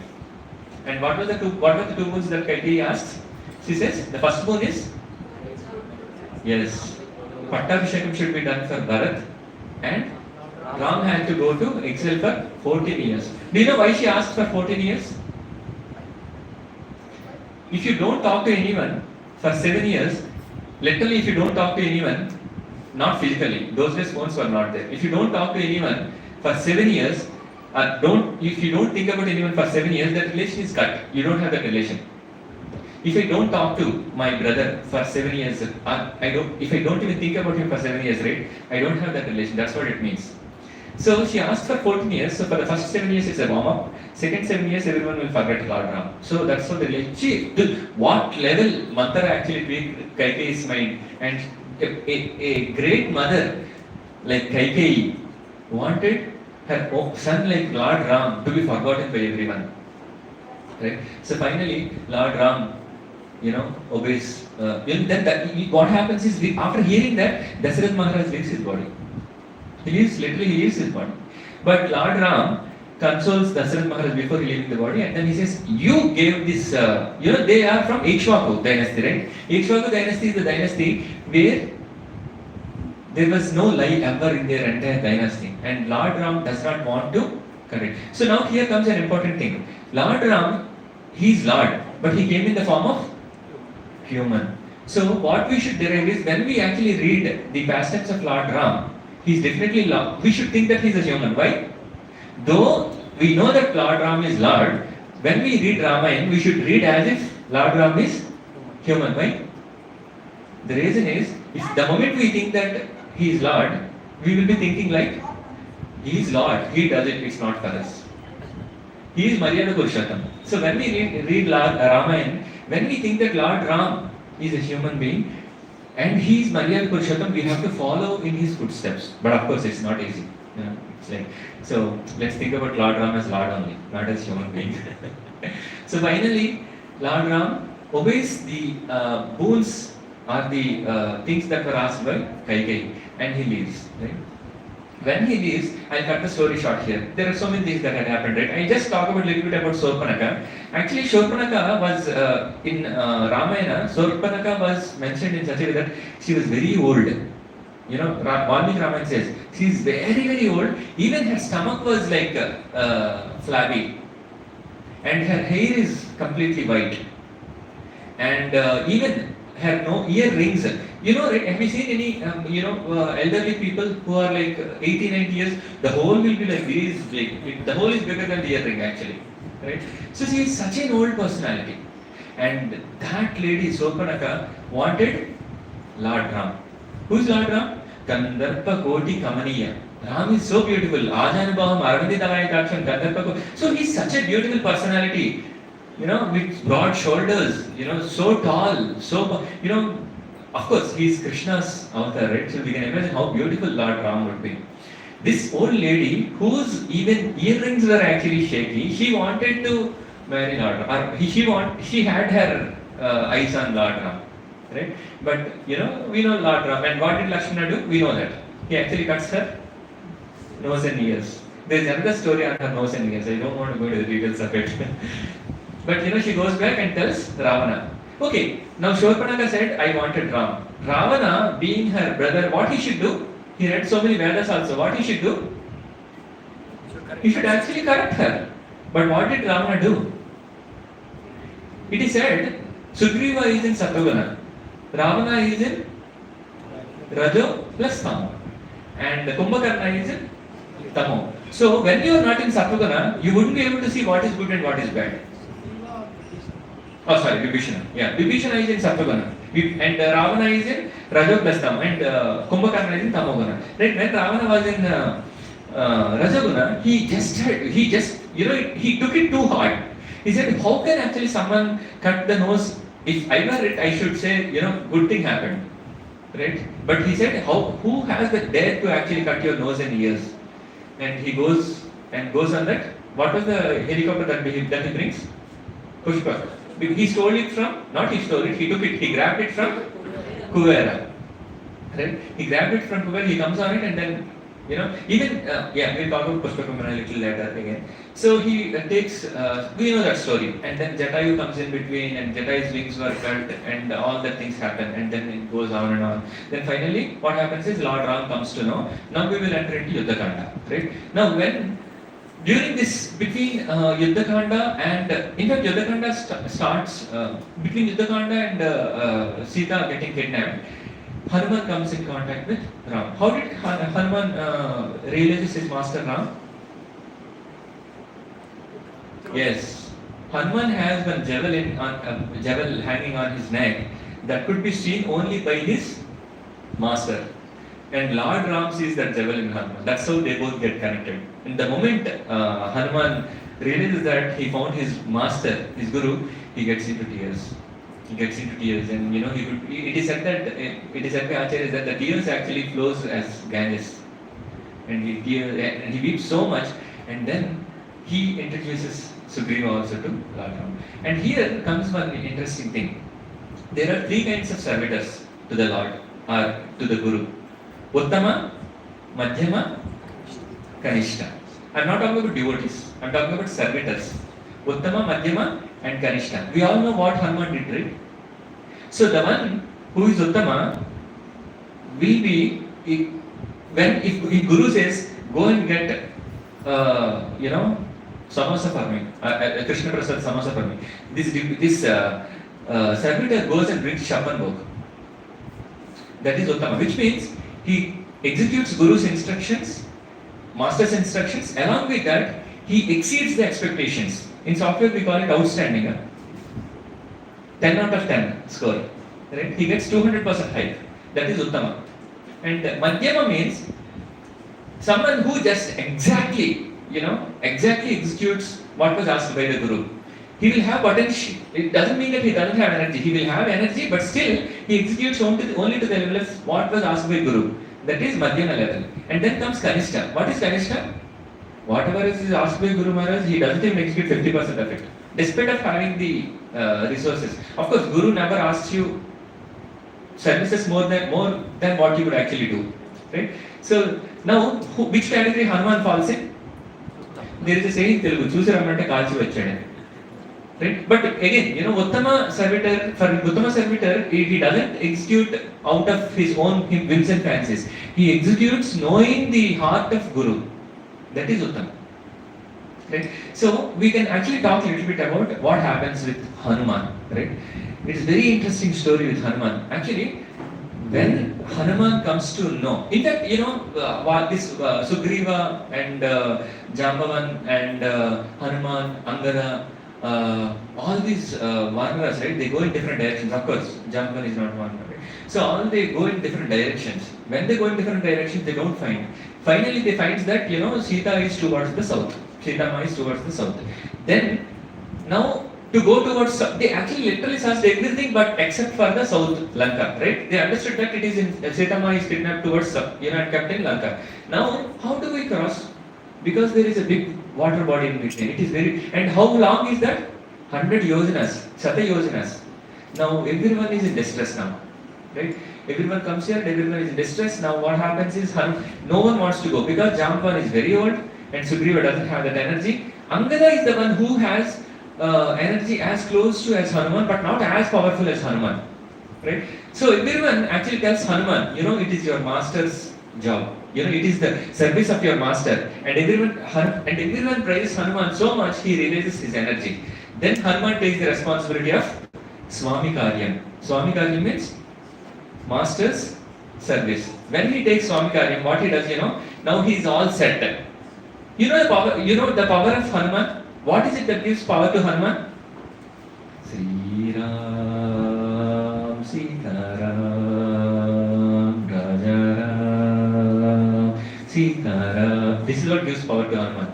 And what were the 2 boons that Kaikeyi asked? She says, the first boon is, yes, Pattabhishekam should be done for Bharat, and Ram had to go to exile for 14 years. Do you know why she asked for 14 years? If you don't talk to anyone for 7 years, literally if you don't talk to anyone, not physically, those days phones were not there. If you don't talk to anyone for 7 years, if you don't think about anyone for 7 years, that relation is cut. You don't have that relation. If I don't talk to my brother for 7 years, if I don't even think about him for 7 years, right? I don't have that relation. That's what it means. So she asked for 14 years. So for the first 7 years, it's a warm up. Second 7 years, everyone will forget Lord Ram. So that's how the relation. To what level Manthara actually tweaked Kaikeyi's mind, and a great mother like Kaikeyi wanted her son like Lord Ram to be forgotten by everyone. Right? So finally, Lord Ram, obeys. Then what happens is, after hearing that, Dasarath Maharaj leaves his body. He leaves his body. But Lord Ram consoles Dasarath Maharaj before leaving the body, and then he says, you gave this, they are from Ikshvaku dynasty, right? Ikshvaku dynasty is the dynasty where There was no lie ever in their entire dynasty, and Lord Ram does not want to correct. So now here comes an important thing. Lord Ram, he is Lord, but he came in the form of human. So what we should derive is, when we actually read the passages of Lord Ram, he is definitely Lord. We should think that he is a human. Why? Though we know that Lord Ram is Lord, when we read Ramayana, we should read as if Lord Ram is human. Why? The reason is, if the moment we think that he is Lord, we will be thinking like, he is Lord, he does it, it's not for us. He is Maryada Purushottam. So when we read Ramayana, when we think that Lord Ram is a human being and he is Maryada Purushottam, we have to follow in his footsteps. But of course, it's not easy. You know, it's like, so let's think about Lord Ram as Lord only, not as human being. So finally, Lord Ram obeys the boons or the things that were asked by Kaikeyi, and he leaves. Right? When he leaves, I'll cut the story short here. There are so many things that had happened, right? I just talk about a little bit about Shurpanakha. Actually, Shurpanakha was in Ramayana. Shurpanakha was mentioned in such a way that she was very old. You know, Valmiki Ramayana says she is very, very old. Even her stomach was like flabby, and her hair is completely white, and even her no earrings. You know, right, have you seen any elderly people who are like 80, 90 years? The hole will be like this big. The hole is bigger than the earring actually, right? So she is such an old personality, and that lady Shurpanakha wanted Lord Ram. Who is Lord Ram? Kandarpa Koti Kamaniya. Ram is so beautiful. Ajanubhavam Arvinditavayakaksham Kandarpa Koti. So he is such a beautiful personality. You know, with broad shoulders. You know, so tall. So of course, he is Krishna's avatar, right? So we can imagine how beautiful Lord Ram would be. This old lady, whose even earrings were actually shaky, she wanted to marry Lord Ram. She had her eyes on Lord Ram, right? But we know Lord Ram. And what did Lakshmana do? We know that. He actually cuts her nose and ears. There is another story on her nose and ears. I don't want to go into the details of it. But she goes back and tells Ravana. Okay, now Shurpanakha said, I wanted Ram. Ravana, being her brother, what he should do? He read so many Vedas also. What he should do? He should actually correct her. But what did Ravana do? It is said, Sugriva is in Sattva-guna, Ravana is in Rajo plus Tamo, and Kumbhakarna is in Tamo. So when you are not in Sattva-guna, you wouldn't be able to see what is good and what is bad. Oh, sorry, Vibhishana. Yeah, Vibhishana is in Sattva-guna, and Ravana is in Rajo plus Tamo, and Kumbhakarna is in Tamo-guna. Right? When Ravana was in Rajaguna, he took it too hard. He said, how can actually someone cut the nose? If I were it, I should say, good thing happened. Right? But he said, who has the dare to actually cut your nose and ears? And he goes on that. What was the helicopter that he brings? Pushpa. He stole it from, not he stole it, he took it, he grabbed it from Kuvera. Right? He grabbed it from Kuvera, he comes on it, and then, we'll talk about Pushpakumara a little later again. So he takes, we know that story, and then Jatayu comes in between, and Jatayu's wings were cut, and all the things happen, and then it goes on and on. Then finally, what happens is Lord Ram comes to know, now we will enter into Yuddhakanda. Right? Now during this, between Yuddhakanda and, in fact, Yuddhakanda starts, between Yuddhakanda and Sita getting kidnapped, Hanuman comes in contact with Ram. How did Hanuman realize his master Ram? Yes, Hanuman has one javelin hanging on his neck that could be seen only by his master. And Lord Ram sees that javelin in Hanuman. That's how they both get connected. And the moment Hanuman realizes that he found his master, his guru, he gets into tears. And it is said by Acharyas that the tears actually flows as Ganges. And he weeps so much, and then he introduces Sugriva also to Lord Ram. And here comes one interesting thing. There are three kinds of servitors to the Lord, or to the Guru. Uttama, Madhyama, Kanishta. I am not talking about devotees, I am talking about servitors. Uttama, Madhyama and Kanishta. We all know what Hanuman did, right? So the one who is Uttama will be if, if Guru says, go and get, samosa for me, Krishna Prasad samosa for me, this servitor goes and brings Shapan Bhog. That is Uttama, which means he executes Guru's instructions, master's instructions, along with that, he exceeds the expectations. In software, we call it outstanding. 10 out of 10 score. Right? He gets 200% hike. That is Uttama. And Madhyama means someone who just exactly executes what was asked by the Guru. He will have potential. It doesn't mean that he doesn't have energy. He will have energy, but still he executes only to the level of what was asked by Guru. That is Madhyama level. And then comes Kanishta. What is Kanishta? Whatever is asked by Guru Maharaj, he doesn't even execute 50% of it. Despite of having the resources. Of course, Guru never asks you services more than what you would actually do. Right? So now, which category Hanuman falls in? There is a saying in Telugu, "Chusi rammante kalchi vachade." Right? But again, Uttama servitor, he doesn't execute out of his own whims and fancies. He executes knowing the heart of Guru. That is Uttama. Right? So we can actually talk a little bit about what happens with Hanuman. Right? It is a very interesting story with Hanuman. Actually, when Hanuman comes to know, in fact, this Sugriva and Jambavan and Hanuman, Angada, all these Vanaras, right? They go in different directions. Of course, Jambavan is not Vanara. Right? So all they go in different directions. When they go in different directions, they don't find. Finally, they find that Sita is towards the south. Sitama is towards the south. Then now, to go towards south, they actually literally searched everything but except for the south Lanka, right? They understood that it is in Sitama is kidnapped towards south, and kept in Lanka. Now, how do we cross? Because there is a big water body in between. It is very, and how long is that? 100 yojanas, Shata yojanas. Now everyone is in distress now, right? Everyone comes here and everyone is in distress. Now what happens is no one wants to go because Jamban is very old and Sugriva doesn't have that energy. Angada is the one who has energy as close to as Hanuman but not as powerful as Hanuman, right? So everyone actually tells Hanuman, it is your master's job. It is the service of your master. And everyone praises Hanuman so much he releases his energy. Then Hanuman takes the responsibility of Swami Karyam. Swami Karyam means master's service. When he takes Swami Karyam, what he does, now he is all set. The power of Hanuman. What is it that gives power to Hanuman? Sri Ram, Sita Ram, Raja Ram, Sita Ram. This is what gives power to Hanuman.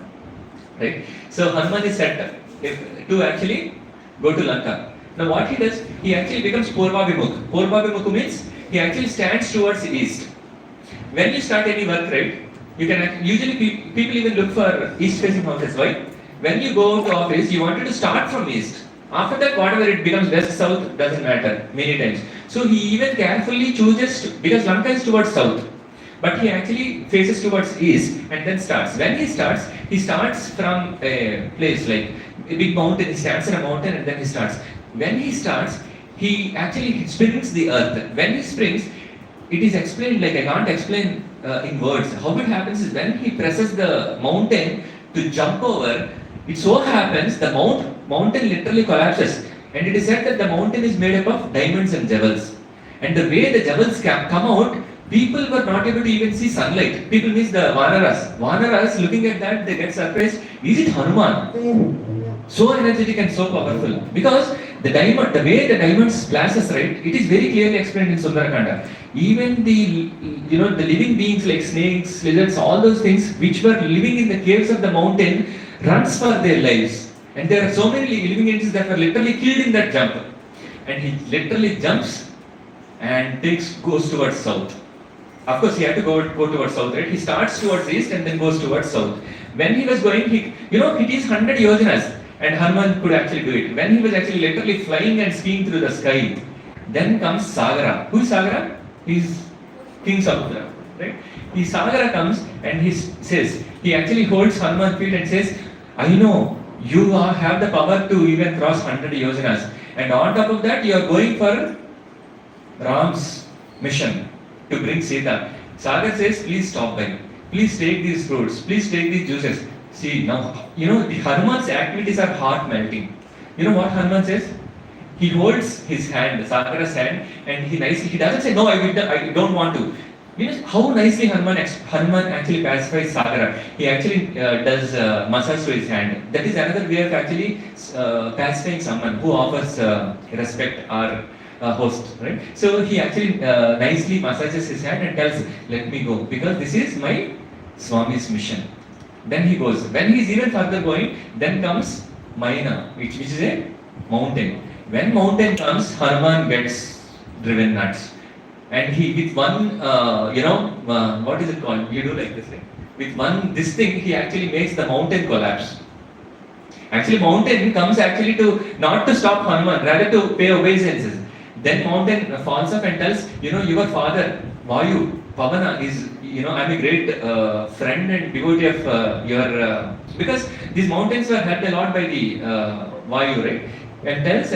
Right? So Hanuman is set to actually go to Lanka. Now what he does, he actually becomes Purva Vimukh. Purva Vimukh means he actually stands towards the east. When you start any work, right, you can usually people even look for east facing houses. Why? When you go to office, you wanted to start from east. After that, whatever it becomes west, south, doesn't matter many times. So he even carefully chooses, because Lanka is towards south, but he actually faces towards east and then starts. When he starts from a place like a big mountain, he stands in a mountain and then he starts. When he starts, he actually springs the earth. When he springs, it is explained like I can't explain in words. How it happens is when he presses the mountain to jump over, it so happens the mountain literally collapses, and it is said that the mountain is made up of diamonds and jewels. And the way the jewels come out, people were not able to even see sunlight. People means the Vanaras. Vanaras looking at that, they get surprised. Is it Hanuman? So energetic and so powerful. Because the way the diamond splashes, right, it is very clearly explained in Sundarakanda. Even the living beings like snakes, lizards, all those things which were living in the caves of the mountain runs for their lives. And there are so many living entities that were literally killed in that jump. And he literally jumps and goes towards south. Of course, he had to go towards south, right? He starts towards east and then goes towards south. When he was going, it is 100 yojanas. And Hanuman could actually do it. When he was actually literally flying and skiing through the sky, then comes Sagara. Who is Sagara? He is King Samudra, right? Sagara comes and he actually holds Hanuman's feet and says, I know you have the power to even cross 100 yojanas. And on top of that, you are going for Ram's mission to bring Sita. Sagar says, please stop by. Please take these fruits. Please take these juices. See, now, the Hanuman's activities are heart melting. You know what Hanuman says? He holds his hand, Sagara's hand, and he doesn't say, no, I don't want to. You know how nicely Hanuman actually pacifies Sagara. He actually does massage to his hand. That is another way of actually pacifying someone who offers respect or host, right? So he actually nicely massages his hand and tells, let me go, because this is my Swami's mission. Then he goes. When he is even further going, then comes Maina, which is a mountain. When mountain comes, Hanuman gets driven nuts. And he, with one, what is it called? You do like this, right? With this thing, he actually makes the mountain collapse. Actually, mountain comes actually not to stop Hanuman, rather to pay obeisances. Then mountain falls off and tells, your father, Vayu, Pavana is, I'm a great friend and devotee of because these mountains were helped a lot by the Vayu, right? And tells,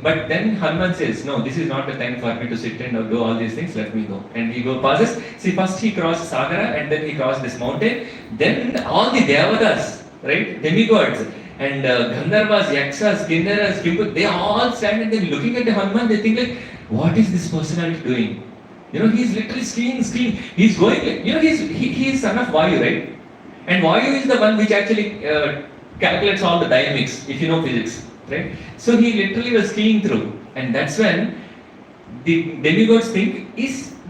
but then Hanuman says, no, this is not the time for me to sit and do all these things, let me go. And he passes, see, first he crossed Sagara and then he crossed this mountain. Then all the Devatas, right, demigods, and Gandharvas, Yakshas, Kinnaras, Kimbut, they all stand and they're looking at the Hanuman, they think like, what is this personality doing? He's literally skiing. He's going, he is son of Vayu, right? And Vayu is the one which actually calculates all the dynamics, if you know physics. Right? So he literally was skiing through, and that's when the demigods think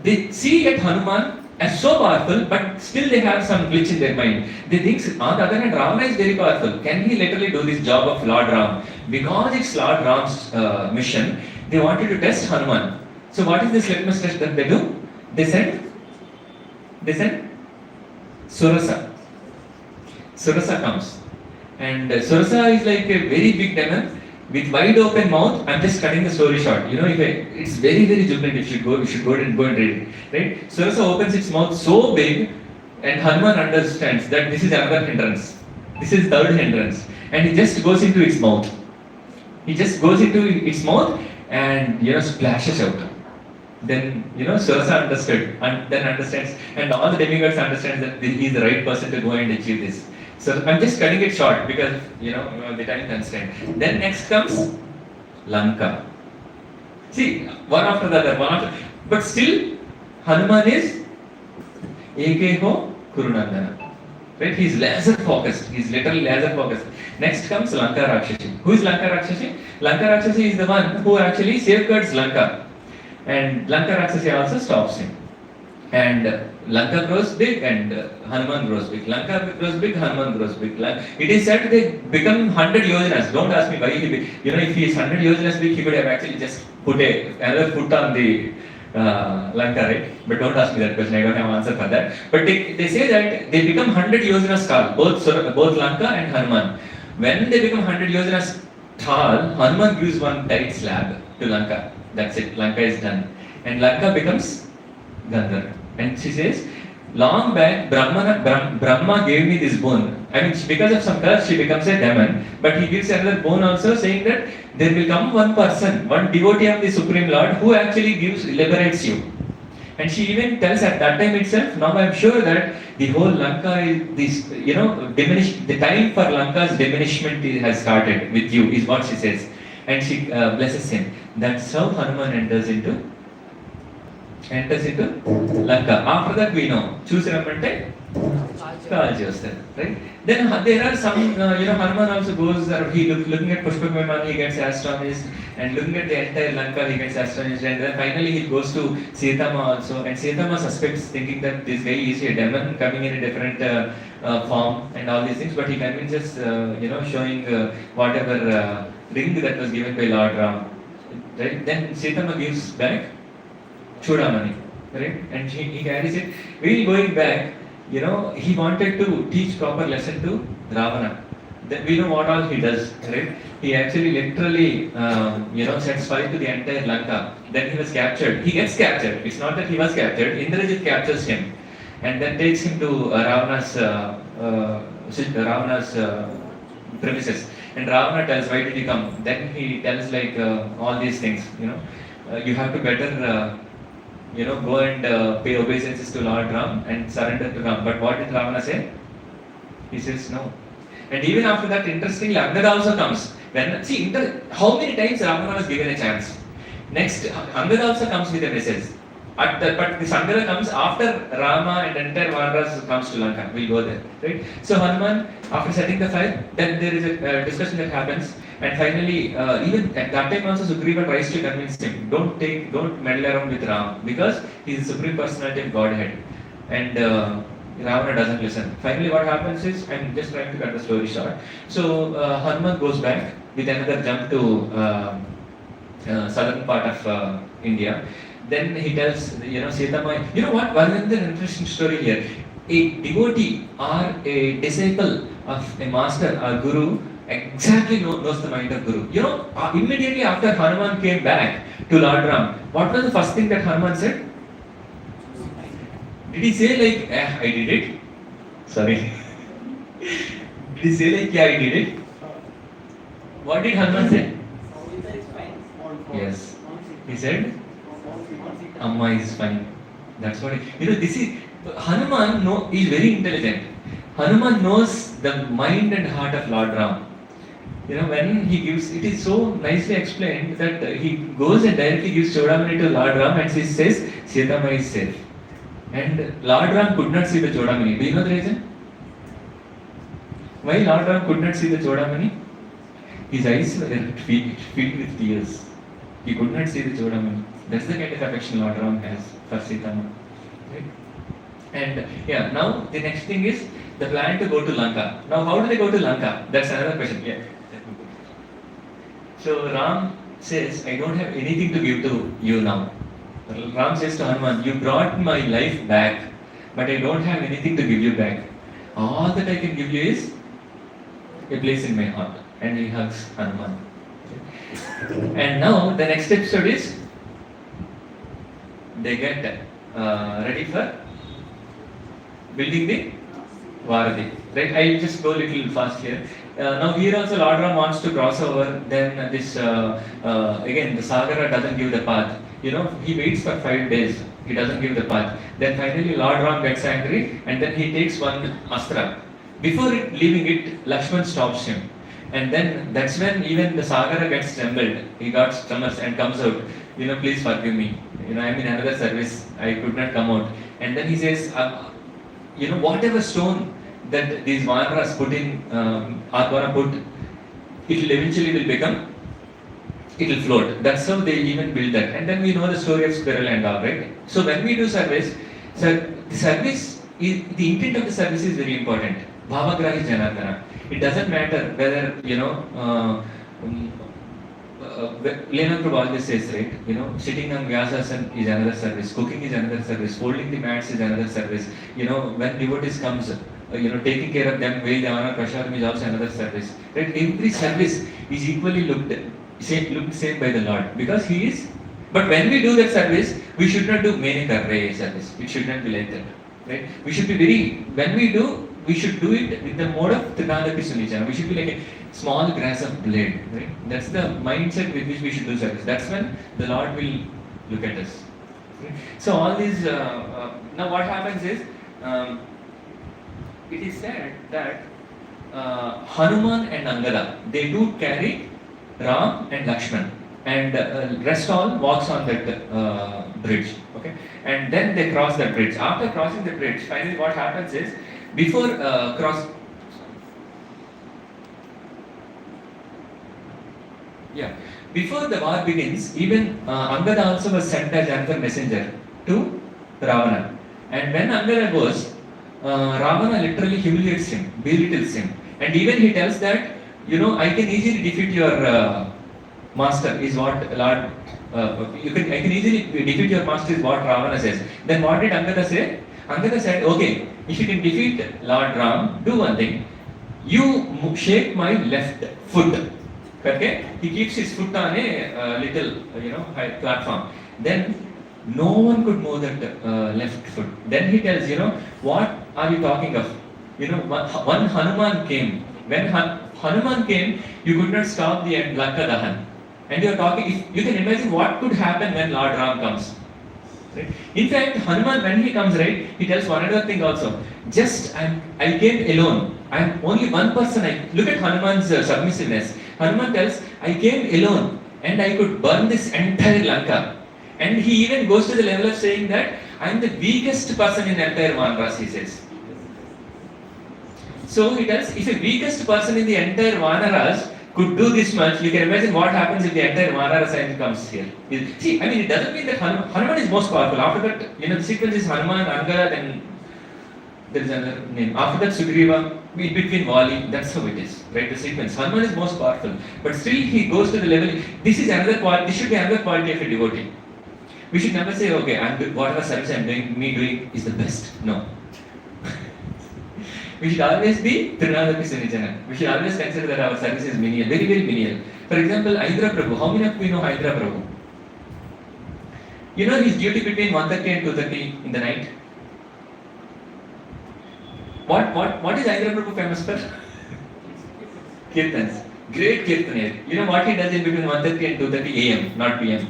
they see at Hanuman as so powerful, but still they have some glitch in their mind. They think, on the other hand, Ravana is very powerful. Can he literally do this job of Lord Ram? Because it's Lord Ram's mission, they wanted to test Hanuman. So what is this litmus test that they do? They send Surasa. Surasa comes. And Surasa is like a very big demon with wide open mouth. I'm just cutting the story short. It's very, very jubilant. You should go and read it. Right? Surasa opens its mouth so big, and Hanuman understands that this is another hindrance. This is third hindrance. And he just goes into its mouth. He just goes into its mouth and splashes out. Then Surasa understood and then understands, and all the demigods understand that he is the right person to go and achieve this. So I'm just cutting it short because the time constraint. Then next comes Lanka. See, one after the other, but still Hanuman is Ekeho Kurunandana. Right? He's laser focused. He's literally laser focused. Next comes Lanka Rakshashi. Who is Lanka Rakshashi? Lanka Rakshashi is the one who actually safeguards Lanka. And Lanka Rakshashi also stops him. And Lanka grows big and Hanuman grows big. Lanka grows big, Hanuman grows big. It is said they become 100 yojanas. Don't ask me why if he is 100 yojanas big, he could have actually just put another foot on the Lanka, right? But don't ask me that question, I don't have an answer for that. But they say that they become 100 yojanas tall, both Lanka and Hanuman. When they become 100 yojanas tall, Hanuman gives one tight slab to Lanka. That's it, Lanka is done. And Lanka becomes Gandhar. And she says, long back, Brahma gave me this bone. Because of some curse, she becomes a demon. But he gives another bone also, saying that there will come one person, one devotee of the Supreme Lord, who actually liberates you. And she even tells at that time itself, now I am sure that the whole Lanka is diminished. The time for Lanka's diminishment has started with you, is what she says. And she blesses him. That's how Hanuman enters into Lanka. After that we know, choose Ramante, Kalji Vastu, right? Then there are some, Hanuman also goes, looking at Pushpa Viman, he gets astonished, and looking at the entire Lanka, he gets astonished, and then finally he goes to Sitama also, and Sitama suspects, thinking that this guy is a demon coming in a different form and all these things, but he convinces, showing whatever ring that was given by Lord Ram, right? Then Sitama gives back Chudamani, right? And he carries it. While going back, he wanted to teach proper lesson to Ravana. Then we know what all he does, right? He actually literally, sets fire to the entire Lanka. Then he was captured. He gets captured. It's not that he was captured. Indrajit captures him, and then takes him to Ravana's premises. And Ravana tells, why did he come? Then he tells all these things. You have to better go and pay obeisances to Lord Ram and surrender to Ram. But what did Ravana say? He says no. And even after that, interestingly, Angada also comes. How many times Ravana was given a chance? Next, Angada also comes with a message. But this Angada comes after Rama and entire Vanaras comes to Lanka. We'll go there, right? So Hanuman, after setting the fire, then there is a discussion that happens, and finally, even at that time also Sugriva tries to convince him, don't meddle around with Ram because he is the supreme personality of Godhead, and Ravana doesn't listen. Finally, what happens is, I'm just trying to cut the story short. So Hanuman goes back with another jump to southern part of India. Then he tells, Sita Mai, what? One another interesting story here. A devotee or a disciple of a master or guru exactly knows the mind of guru. Immediately after Hanuman came back to Lord Ram, what was the first thing that Hanuman said? Did he say like, I did it? Sorry. Did he say like, yeah, I did it? What did Hanuman say? Yes. He said, Amma is fine. That's what this is, Hanuman is very intelligent. Hanuman knows the mind and heart of Lord Ram. When he gives, it is so nicely explained that he goes and directly gives Chodamani to Lord Ram and he says, Sita Mai is safe. And Lord Ram could not see the Chodamani. Do you know the reason? Why Lord Ram could not see the Chodamani? His eyes were filled with tears. He could not see the Chodamani. That's the kind of affection Lord Ram has for Sita Mai. Right? And now the next thing is the plan to go to Lanka. Now how do they go to Lanka? That's another question. So Ram says, I don't have anything to give to you now. Ram says to Hanuman, you brought my life back, but I don't have anything to give you back. All that I can give you is a place in my heart. And he hugs Hanuman. And now the next episode is they get ready for building the Varadi. Right? I'll just go a little fast here. Now here also Lord Ram wants to cross over. Then this again the Sagara doesn't give the path. He waits for 5 days. He doesn't give the path. Then finally Lord Ram gets angry and then he takes one astra. Before leaving it, Lakshman stops him. And then that's when even the Sagara gets trembled. He got tremors and comes out. Please forgive me. I'm in another service. I could not come out. And then he says, whatever stone that these Vanaras put in, Advara put, it will eventually become, it will float. That's how they even build that. And then we know the story of squirrel and all, right? So when we do service, the intent of the service is very important. Bhavagrahi Janardana. It doesn't matter whether, Leonard Prabhu always says, right, sitting on Vyasasan is another service, cooking is another service, folding the mats is another service, when devotees comes, taking care of them, way the honor Prashadam is also another service. Right? Every service is equally looked same by the Lord because He is. But when we do that service, we should not do many karre service. It should not be like that. Right? We should be when we should do it with the mode of Trinadapi Sunicana. We should be like a small grass of blade. Right? That's the mindset with which we should do service. That's when the Lord will look at us. Right? So all these, now what happens is, it is said that Hanuman and Angada, they do carry Ram and Lakshman, and rest all walks on that bridge. Okay, and then they cross that bridge. After crossing the bridge, finally what happens is, before before the war begins, even Angada also was sent as another messenger to Ravana. And when Angada goes, Ravana literally humiliates him, belittles him, and even he tells that, I can easily defeat your master, is what Lord. I can easily defeat your master, is what Ravana says. Then what did Angada say? Angada said, okay, if you can defeat Lord Ram, do one thing. You shake my left foot. Okay? He keeps his foot on a little, high platform. Then no one could move that left foot. Then he tells, what are you talking of? One Hanuman came. When Hanuman came, you could not stop the Lanka Dahan. And you are talking, if you can imagine what could happen when Lord Ram comes. Right? In fact, Hanuman, when he comes, right, he tells one other thing also. I came alone. I'm only one person. Look at Hanuman's submissiveness. Hanuman tells, I came alone and I could burn this entire Lanka. And he even goes to the level of saying that I am the weakest person in entire Vanaras, he says. So he tells, if a weakest person in the entire Vanaras could do this much, you can imagine what happens if the entire Vanara sign comes here. See, I mean, it doesn't mean that Hanuman is most powerful. After that, the sequence is Hanuman, Anga, then there is another name. After that, Sugriva, in between Vali, that's how it is, right? The sequence. Hanuman is most powerful. But still, he goes to the level, this should be another quality of a devotee. We should never say, okay, whatever service I'm doing is the best. No. We should always be Trinadapi Sunijana. We should always consider that our service is menial, very, very menial. For example, Hydra Prabhu. How many of you know Hydra Prabhu? You know his duty between 1:30 and 2:30 in the night? What is Hydra Prabhu famous for? Kirtans. Great Kirtaner. You know what he does in between 1:30 and 2:30 AM, not PM?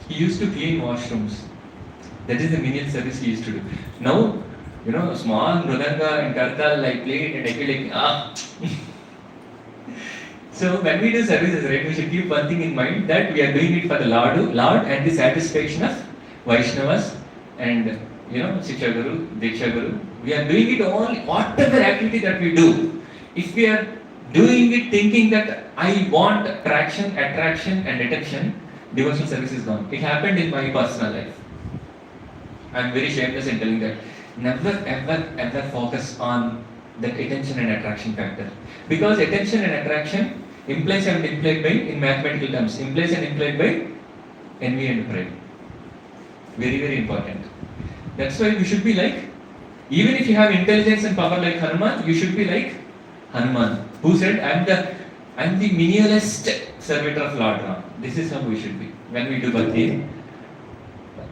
He used to clean washrooms. That is the menial service he used to do. Now, small mridanga and kartal I played and I feel like, So when we do services, right, we should keep one thing in mind, that we are doing it for the Lord and the satisfaction of Vaishnavas and, Shiksha Guru, Diksha Guru. We are doing it only, whatever activity that we do. If we are doing it thinking that I want attraction and attention, devotional service is gone. It happened in my personal life. I am very shameless in telling that. Never ever focus on that attention and attraction factor. Because attention and attraction implies and implied by, in mathematical terms, implies and implied by envy and pride. Very, very important. That's why we should be like, even if you have intelligence and power like Hanuman, you should be like Hanuman, who said, I'm the menialest servitor of Lord Ram. This is how we should be when we do bhakti,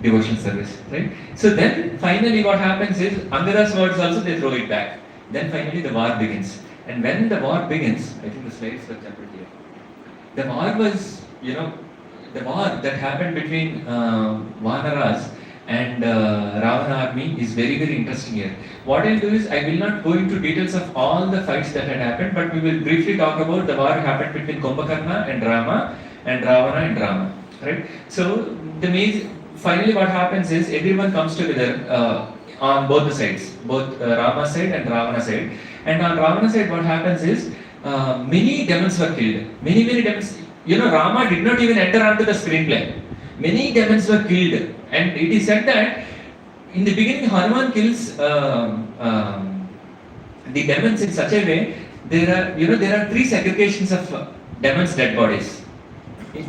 devotional service, right? So then finally what happens is, Angada's words also they throw it back. Then finally the war begins. And when the war begins, I think the slides were kept here. The war was, the war that happened between Vanaras and Ravana army is very, very interesting here. What I'll do is, I will not go into details of all the fights that had happened, but we will briefly talk about the war happened between Kumbhakarna and Rama and Ravana and Rama, right? So finally what happens is, everyone comes together on both the sides, both Rama side and Ravana side. And on Ravana side what happens is, many demons were killed. Many demons. Rama did not even enter onto the screenplay. Many demons were killed. And it is said that in the beginning Hanuman kills the demons in such a way, there are 3 segregations of demons' dead bodies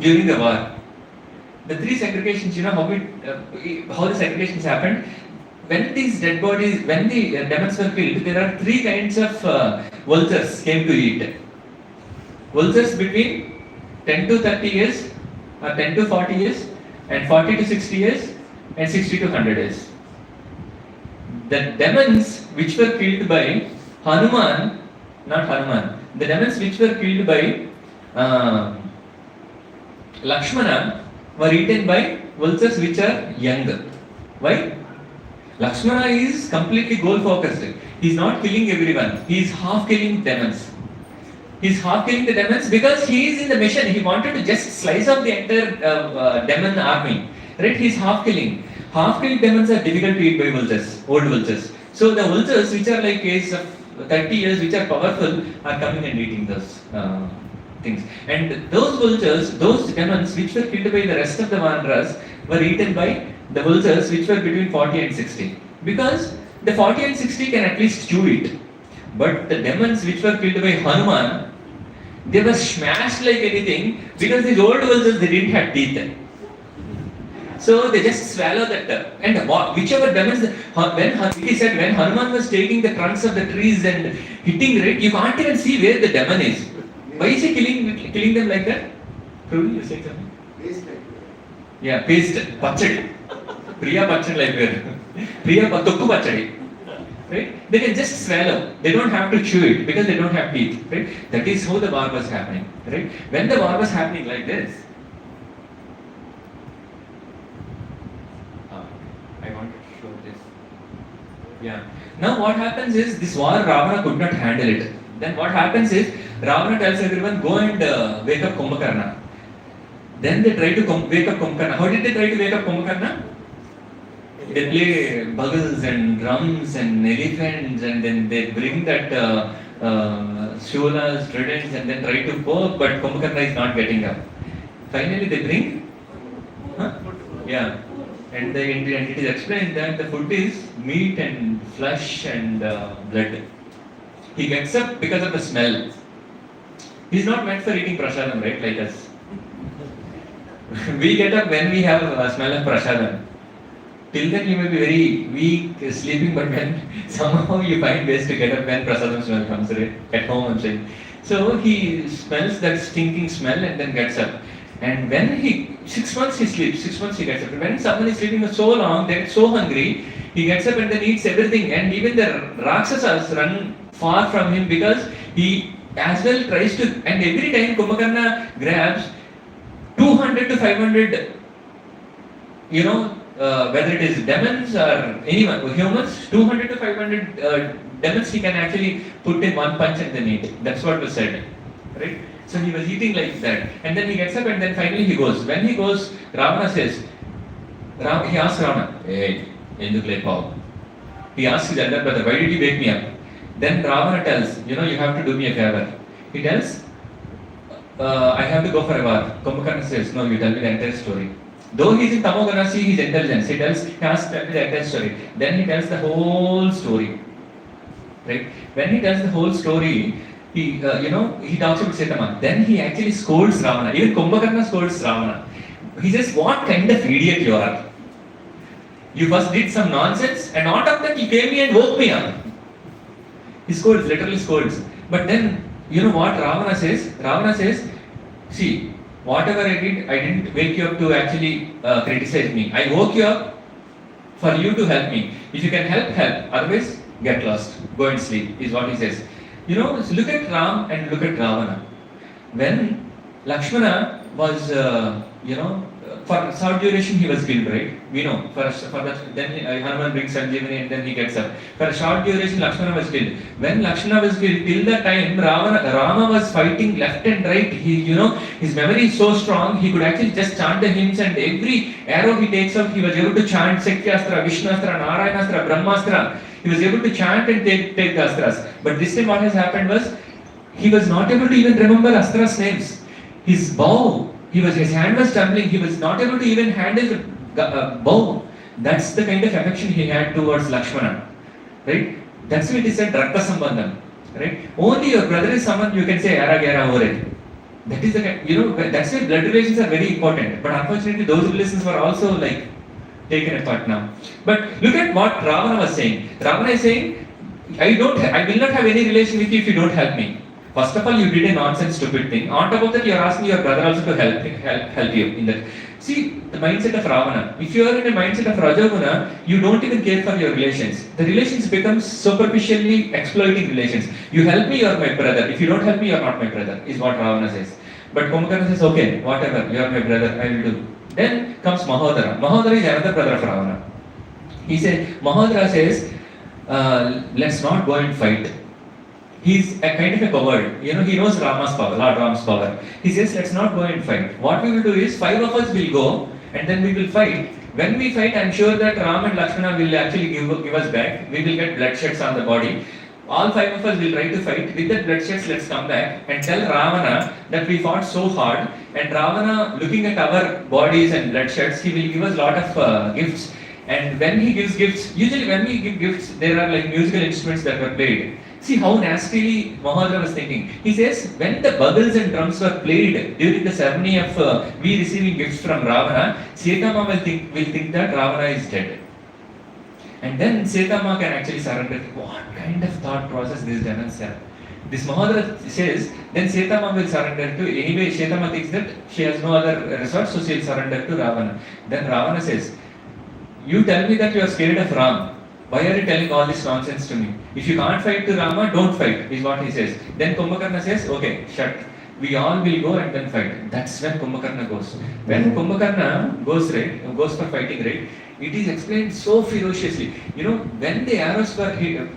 during the war. The 3 segregations, how the segregations happened. When these dead bodies, when the demons were killed, there are 3 kinds of vultures came to eat. Vultures between 10 to 30 years, or 10 to 40 years, and 40 to 60 years, and 60 to 100 years. The demons which were killed by Hanuman, the demons which were killed by Lakshmana were eaten by vultures which are young. Why? Lakshmana is completely goal focused. He is not killing everyone. He is half killing demons. He is half killing the demons because he is in the mission. He wanted to just slice off the entire demon army. Right? He is half killing. Half killed demons are difficult to eat by vultures, old vultures. So the vultures which are like age of 30 years, which are powerful, are coming and eating those things. And those vultures, those demons which were killed by the rest of the Vanaras, were eaten by the vultures which were between 40 and 60. Because the 40 and 60 can at least chew it. But the demons which were killed by Hanuman, they were smashed like anything because these old vultures, they didn't have teeth. So they just swallow that. And whichever demons, he said when Hanuman was taking the trunks of the trees and hitting it, you can't even see where the demon is. Why is he killing them like that? Prabhu, you say something? Paste. Yeah, paste. Pachadi. Priya Pachadi like that. Priya Tokku Pachadi. Right? They can just swallow. They don't have to chew it because they don't have teeth. Right? That is how the war was happening. Right? When the war was happening like this, Yeah. Now what happens is this war Ravana could not handle it. Then what happens is Ravana tells everyone go and wake up Kumbhakarna. Then they try to wake up Kumbhakarna. How did they try to wake up Kumbhakarna? They play bugles and drums and elephants, and then they bring that shulas, tridents, and then try to poke, but Kumbhakarna is not getting up. Finally they bring, huh? Yeah. And it is explained that the food is meat and flesh and blood. He gets up because of the smell. He's not meant for eating prasadam, right? Like us. We get up when we have a smell of prasadam. Till then you may be very weak, sleeping, but when somehow you find ways to get up when prasadam smell comes, right? At home I'm saying. So he smells that stinking smell and then gets up. And when 6 months he sleeps, 6 months he gets up. When someone is sleeping for so long, they get so hungry, he gets up and then eats everything. And even the Rakshasas run far from him because he as well tries to, and every time Kumbhakarna grabs 200 to 500, whether it is demons or anyone, humans, 200 to 500 demons he can actually put in one punch and then eat. That's what was said. Right? So he was eating like that. And then he gets up and then finally he goes. When he goes, Ravana says, he asks Ravana, hey, Endukle Paul. He asks his elder brother, why did you wake me up? Then Ravana tells, you have to do me a favor. He tells, I have to go for a war. Kumbhakarna says, no, you tell me the entire story. Though he is in Tamogana, see his intelligence. He asks, tell me the entire story. Then he tells the whole story. Right? When he tells the whole story, he talks about Setama. Then he actually scolds Ravana. Even Kumbhakarna scolds Ravana. He says, what kind of idiot you are? You first did some nonsense and on top of that you came here and woke me up. He scolds, literally scolds. But then, you know what Ravana says? Ravana says, see, whatever I did, I didn't wake you up to actually criticize me. I woke you up for you to help me. If you can help, help. Otherwise, get lost. Go and sleep, is what he says. Look at Ram and look at Ravana. When Lakshmana was, for a short duration he was killed, right? We know. Then Hanuman brings Sanjeevani and then he gets up. For a short duration Lakshmana was killed. When Lakshmana was killed, till the time Rama was fighting left and right. His memory is so strong, he could actually just chant the hymns and every arrow he takes out, he was able to chant Sakyastra, Vishnastra, Narayanastra, Brahmastra. He was able to chant and take the astras. But this time what has happened was, he was not able to even remember astras names. His bow, his hand was trembling, he was not able to even handle the bow. That's the kind of affection he had towards Lakshmana. Right? That's why it is said Rakta Sambandham. Right? Only your brother is someone you can say Ara Gera Ore. That is the kind, that's why blood relations are very important. But unfortunately those relations were also taken apart now. But look at what Ravana was saying. Ravana is saying, I will not have any relation with you if you don't help me. First of all, you did a nonsense, stupid thing. On top of that, you are asking your brother also to help you in that. See, the mindset of Ravana. If you are in a mindset of Rajaguna, you don't even care for your relations. The relations become superficially exploiting relations. You help me, you are my brother. If you don't help me, you are not my brother, is what Ravana says. But Kumbhakarna says, okay, whatever, you are my brother, I will do. Then comes Mahodara. Mahodara is another brother of Ravana. Mahodara says, let's not go and fight. He's a kind of a coward. He knows Rama's power, Lord Rama's power. He says, let's not go and fight. What we will do is, 5 of us will go and then we will fight. When we fight, I'm sure that Ram and Lakshmana will actually give us back. We will get bloodsheds on the body. All 5 of us will try to fight. With that bloodsheds, let's come back and tell Ravana that we fought so hard. And Ravana, looking at our bodies and bloodsheds, he will give us a lot of gifts. And when he gives gifts, usually when we give gifts, there are musical instruments that were played. See how nastily Mahodara was thinking. He says, when the bugles and drums were played during the ceremony of we receiving gifts from Ravana, Setama will think that Ravana is dead. And then Setama can actually surrender. What kind of thought process these demons have? This Mahodara says, then Setama will surrender to, anyway Setama thinks that she has no other resource, so she will surrender to Ravana. Then Ravana says, you tell me that you are scared of Ram. Why are you telling all this nonsense to me? If you can't fight to Rama, don't fight, is what he says. Then Kumbhakarna says, okay, shut. We all will go and then fight. That's when Kumbhakarna goes. When Kumbhakarna goes for fighting, right? It is explained so ferociously. When the arrows were hit,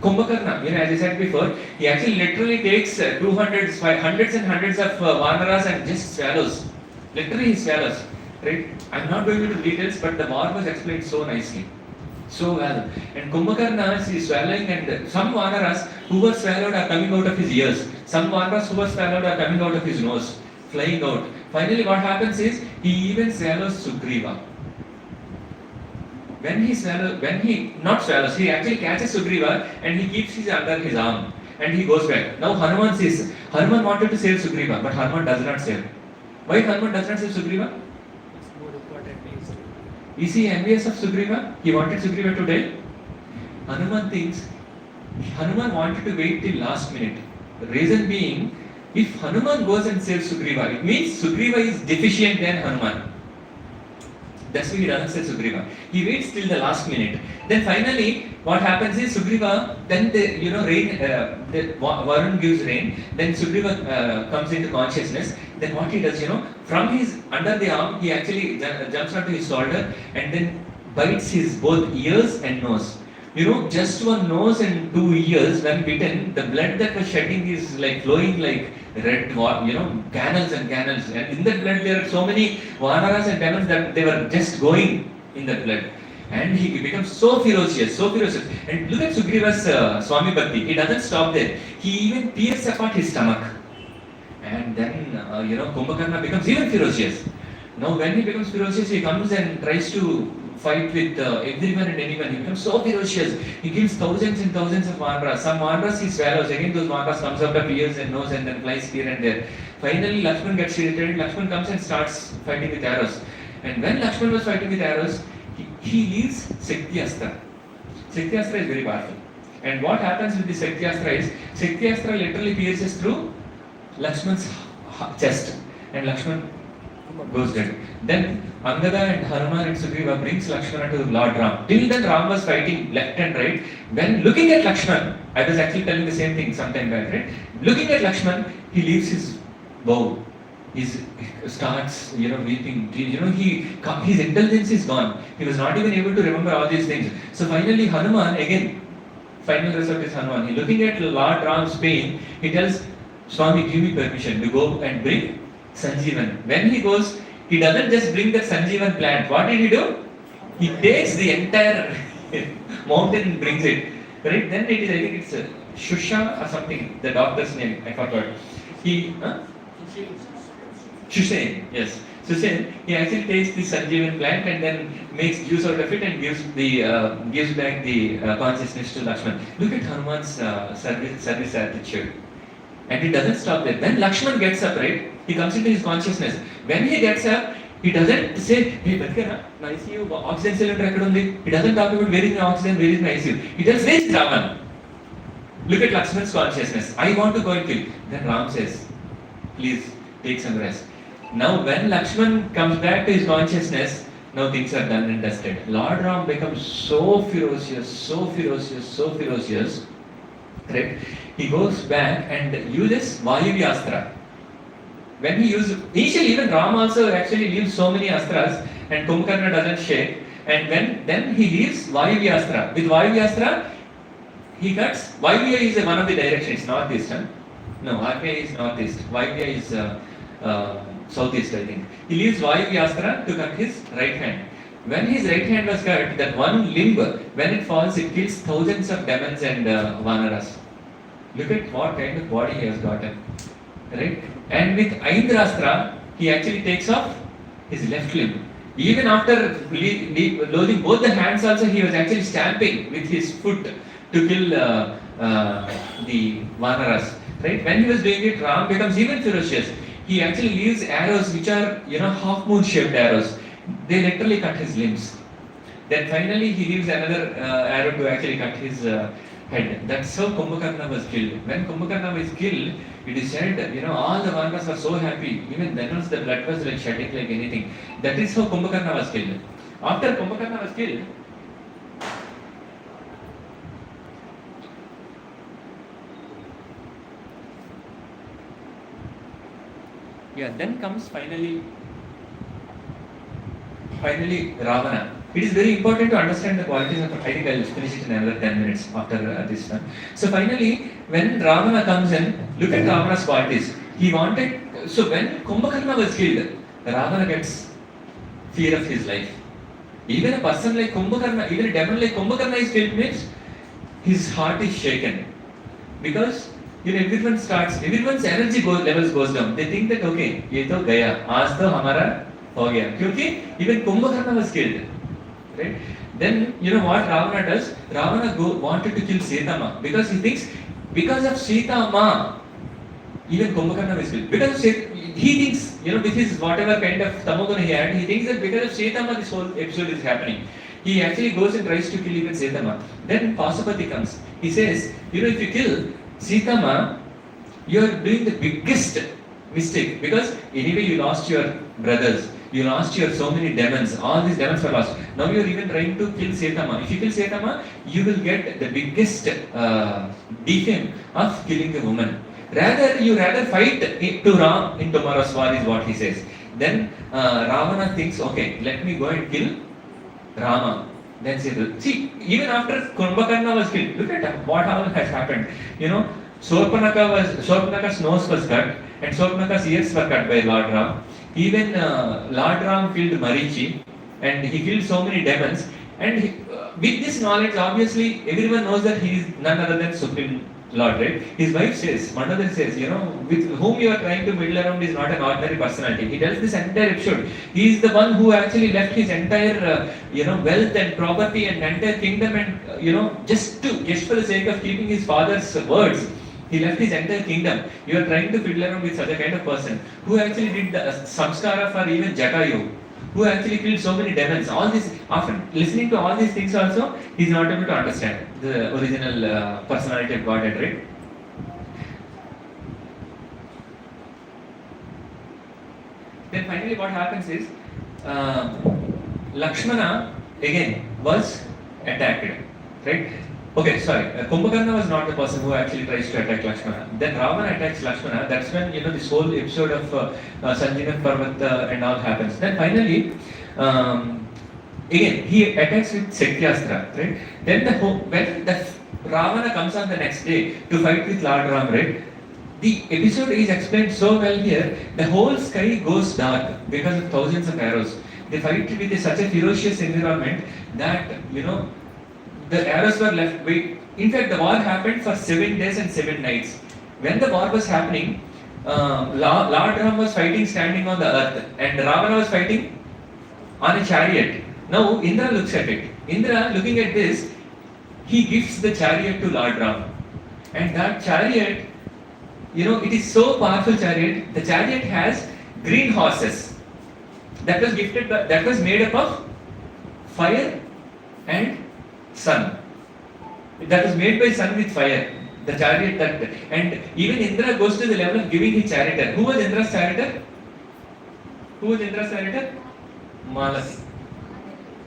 Kumbhakarna, as I said before, he actually literally takes 200s, hundreds and hundreds of vanaras and just swallows. Literally he swallows. Right? I'm not going into details, but the war was explained so nicely. So well. And Kumbhakarna is swallowing, and some vanaras who were swallowed are coming out of his ears. Some vanaras who were swallowed are coming out of his nose, flying out. Finally, what happens is he even swallows Sugriva. He actually catches Sugriva and he keeps his under his arm and he goes back. Now Hanuman wanted to save Sugriva, but Hanuman does not save. Why Hanuman does not save Sugriva? It's more important. Is he envious of Sugriva? He wanted Sugriva to die. Hanuman thinks Hanuman wanted to wait till last minute. The reason being, if Hanuman goes and saves Sugriva, it means Sugriva is deficient than Hanuman. That's why he doesn't save Sugriva. He waits till the last minute. Then finally, what happens is Sugriva, then Varun gives rain. Then Sugriva comes into consciousness. Then what he does, from his under the arm, he actually jumps onto his shoulder and then bites his both ears and nose. Just one nose and 2 ears, when bitten, the blood that was shedding is like flowing like red, canals and canals. And in that blood, there are so many vanaras and demons that they were just going in that blood. And he becomes so ferocious. And look at Sugriva's Swami Bhakti. He doesn't stop there. He even tears apart his stomach. And then, Kumbhakarna becomes even ferocious. Now, when he becomes ferocious, he comes and tries to fight with everyone and anyone. He becomes so ferocious. He kills thousands and thousands of vanaras. Some vanaras he swallows. Again, those vanaras comes out of ears and nose and then flies here and there. Finally, Lakshman gets irritated. Lakshman comes and starts fighting with arrows. And when Lakshman was fighting with arrows, he leaves Shakti Astra. Shakti Astra is very powerful. And what happens with the Shakti Astra is, Shakti Astra literally pierces through Lakshman's chest. And Lakshman goes dead. Then Angada and Hanuman and Sugriva brings Lakshmana to Lord Ram. Till then Ram was fighting left and right. When looking at Lakshman, I was actually telling the same thing sometime back, right? Looking at Lakshman, he leaves his bow. He starts, weeping. His intelligence is gone. He was not even able to remember all these things. So finally Hanuman, again, final result is Hanuman. He looking at Lord Ram's pain, he tells, Swami, give me permission to go and bring Sanjeevan. When he goes, he doesn't just bring the Sanjeevan plant. What did he do? He takes the entire mountain and brings it. Right? Then it is, I think it's Shusha or something, the doctor's name, I forgot. Shushain, yes. Shushain, he actually takes the Sanjeevan plant and then makes juice out of it and gives back the consciousness to Lakshman. Look at Hanuman's service attitude. And he doesn't stop there. Then Lakshman gets up, right? He comes into his consciousness. When he gets up, he doesn't say, hey, Batkara, my ICU, oxygen cylinder ekkada undi. He doesn't talk about where is my oxygen, where is my ICU. He tells, where is Raman? Look at Lakshman's consciousness. I want to go and kill. Then Ram says, please take some rest. Now when Lakshman comes back to his consciousness, now things are done and dusted. Lord Ram becomes so ferocious. Right? He goes back and uses Vayuvi Astra. When he uses, initially even Ram also actually leaves so many astras and Kumbhakarna doesn't shake. And then he leaves Vayuvi Astra. With Vayuvi Astra, he cuts, Vayuvi is one of the directions, northeast. No, Agneya is northeast. Vayuvi is southeast, I think. He leaves Vayuvi Astra to cut his right hand. When his right hand was cut, that one limb, when it falls, it kills thousands of demons and vanaras. Look at what kind of body he has gotten. Right? And with Aindrastra, he actually takes off his left limb. Even after loading both the hands also, he was actually stamping with his foot to kill the vanaras. Right? When he was doing it, Ram becomes even ferocious. He actually leaves arrows which are, half moon shaped arrows. They literally cut his limbs. Then finally he leaves another arrow to actually cut his head. That's how Kumbhakarna was killed. When Kumbhakarna was killed, it is said, all the Vanaras were so happy. Even then also the blood was like shedding like anything. That is how Kumbhakarna was killed. After Kumbhakarna was killed, Yeah, then comes finally Ravana. It is very important to understand the qualities of. I think I'll finish it in another 10 minutes after this one. So finally, when Ravana comes in, look at Ravana's qualities. He wanted. So when Kumbhakarna was killed, Ravana gets fear of his life. Even a person like Kumbhakarna, even a demon like Kumbhakarna is killed means his heart is shaken because everyone's energy levels goes down. They think that okay, ये तो गया, आज तो हमारा हो गया, क्योंकि even Kumbhakarna was killed, right? Then what Ravana does? Ravana wanted to kill Sita Ma because he thinks because of Sita Ma, even Kumbhakarna was killed. Because he thinks, with his whatever kind of tamoguna he had, he thinks that because of Sita Ma this whole episode is happening. He actually goes and tries to kill even Sita Ma. Then Pasupati comes. He says, if you kill Sita Ma, you are doing the biggest mistake because anyway you lost your brothers, you lost your so many demons, all these demons were lost. Now you are even trying to kill Sita Ma. If you kill Sita Ma, you will get the biggest defame of killing a woman. Rather fight to Ram in tomorrow's war is what he says. Then Ravana thinks, okay, let me go and kill Rama. Then see, even after Kumbhakarna was killed, look at what all has happened. Shorpanaka's nose was cut and Shorpanaka's ears were cut by Lord Ram. Even Lord Ram killed Marichi and he killed so many demons. And with this knowledge, obviously, everyone knows that he is none other than Supreme Lord, right? His wife says, Mandadari says, with whom you are trying to middle around is not an ordinary personality. He tells this entire episode. He is the one who actually left his entire, wealth and property and entire kingdom and, just for the sake of keeping his father's words. He left his entire kingdom. You are trying to fiddle around with such a kind of person who actually did the samskara for even Jatayu, who actually killed so many demons. All this, after listening to all these things also, he is not able to understand the original personality of Godhead, right? Then finally what happens is, Lakshmana again was attacked, right? Okay, sorry. Kumbhakarna was not the person who actually tries to attack Lakshmana. Then Ravana attacks Lakshmana. That's when this whole episode of Sanjeevan Parvat and all happens. Then finally, again he attacks with Satyastra, right? Then when the Ravana comes on the next day to fight with Lord Ram, right? The episode is explained so well here. The whole sky goes dark because of thousands of arrows. They fight with such a ferocious environment that the arrows were left. In fact, the war happened for 7 days and 7 nights. When the war was happening, Lord Ram was fighting standing on the earth, and Ravana was fighting on a chariot. Now Indra looks at it. Indra, looking at this, he gives the chariot to Lord Ram, and that chariot, it is so powerful chariot. The chariot has green horses. That was made up of fire and sun. That was made by sun with fire. The chariot and even Indra goes to the level of giving his charioteer. Who was Indra's charioteer? Malasi.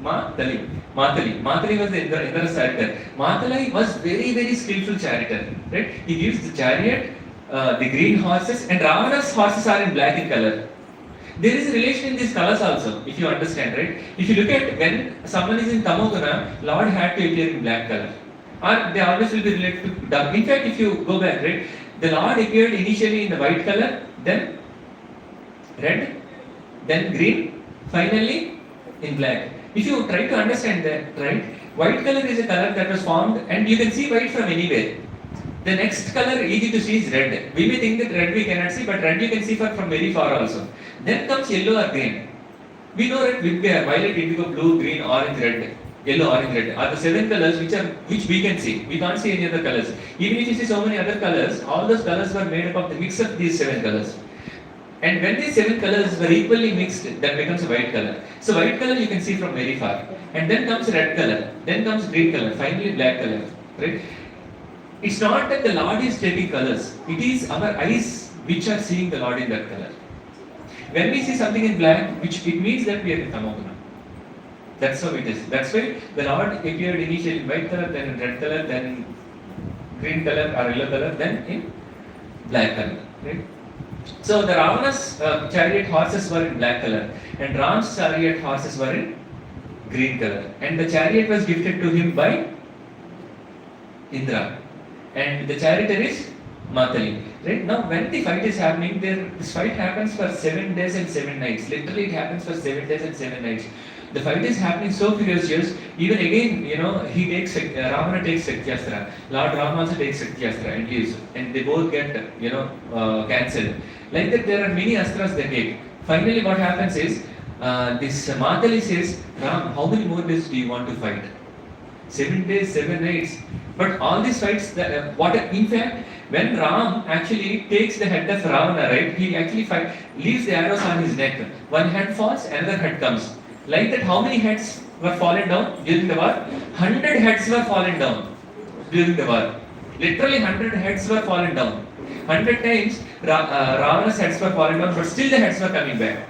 Matali was the Indra's charioteer. Matali was very, very skillful charioteer. Right? He gives the chariot, the green horses, and Ravana's horses are in black in color. There is a relation in these colors also, if you understand, right? If you look at when someone is in Tamoguna, Lord had to appear in black color. Or they always will be related to dark. In fact, if you go back, right, the Lord appeared initially in the white color, then red, then green, finally in black. If you try to understand that, right, white color is a color that was formed and you can see white from anywhere. The next color easy to see is red. We may think that red we cannot see, but red you can see from very far also. Then comes yellow or green. We know that violet, indigo, blue, green, orange, red, yellow, orange, red are the 7 colors which we can see. We can't see any other colors. Even if you see so many other colors, all those colors were made up of the mix of these 7 colors. And when these 7 colors were equally mixed, that becomes a white color. So white color you can see from very far. And then comes red color, then comes green color, finally black color. Right? It's not that the Lord is taking colors. It is our eyes which are seeing the Lord in that color. When we see something in black, it means that we are in Tamoguna. That's how it is. That's why the Lord appeared initially in white color, then in red color, then in green color or yellow color, then in black color. Right? So the Ravana's chariot horses were in black color, and Ram's chariot horses were in green color. And the chariot was gifted to him by Indra, and the charioteer is Matali. Right now, when the fight is happening, this fight happens for 7 days and 7 nights. Literally, it happens for 7 days and 7 nights. The fight is happening so ferocious. Even again, he takes Ravana takes Shaktyastra. Lord Rama also takes Shaktyastra and leaves, and they both get cancelled. Like that, there are many astras they take. Finally, what happens is this Matali says, Ram, how many more days do you want to fight? 7 days, 7 nights. But all these fights, in fact, when Ram actually takes the head of Ravana, right, he actually leaves the arrows on his neck. One head falls, another head comes. Like that, how many heads were fallen down during the war? 100 heads were fallen down during the war. Literally 100 heads were fallen down. 100 times Ravana's heads were fallen down, but still the heads were coming back.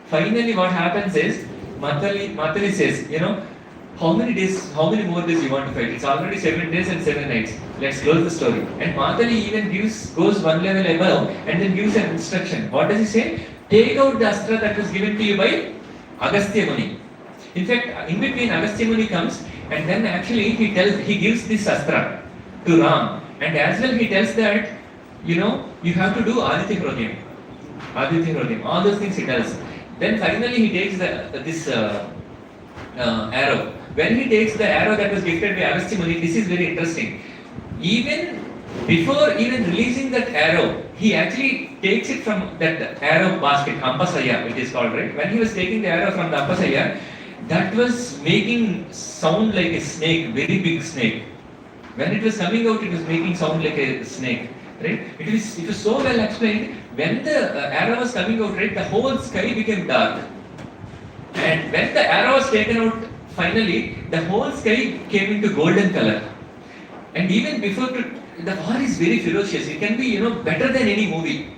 Finally, what happens is, Matali says, how many more days you want to fight? It's already 7 days and 7 nights. Let's close the story. And Matali even goes one level above and then gives an instruction. What does he say? Take out the astra that was given to you by Agastya Muni. In fact, in between Agastya Muni comes, and then actually he gives this astra to Ram. And as well he tells that, you have to do Aditya Hrodayam. All those things he tells. Then finally he takes this arrow. When he takes the arrow that was gifted by Agastya Muni, this is very interesting. Even before releasing that arrow, he actually takes it from that arrow basket, Ampasaya, it is called, right? When he was taking the arrow from the Ampasaya, that was making sound like a snake, very big snake. When it was coming out, it was making sound like a snake, right? It was so well explained. When the arrow was coming out, right, the whole sky became dark. And when the arrow was taken out, finally, the whole sky came into golden color. And even before, the war is very ferocious. It can be, better than any movie.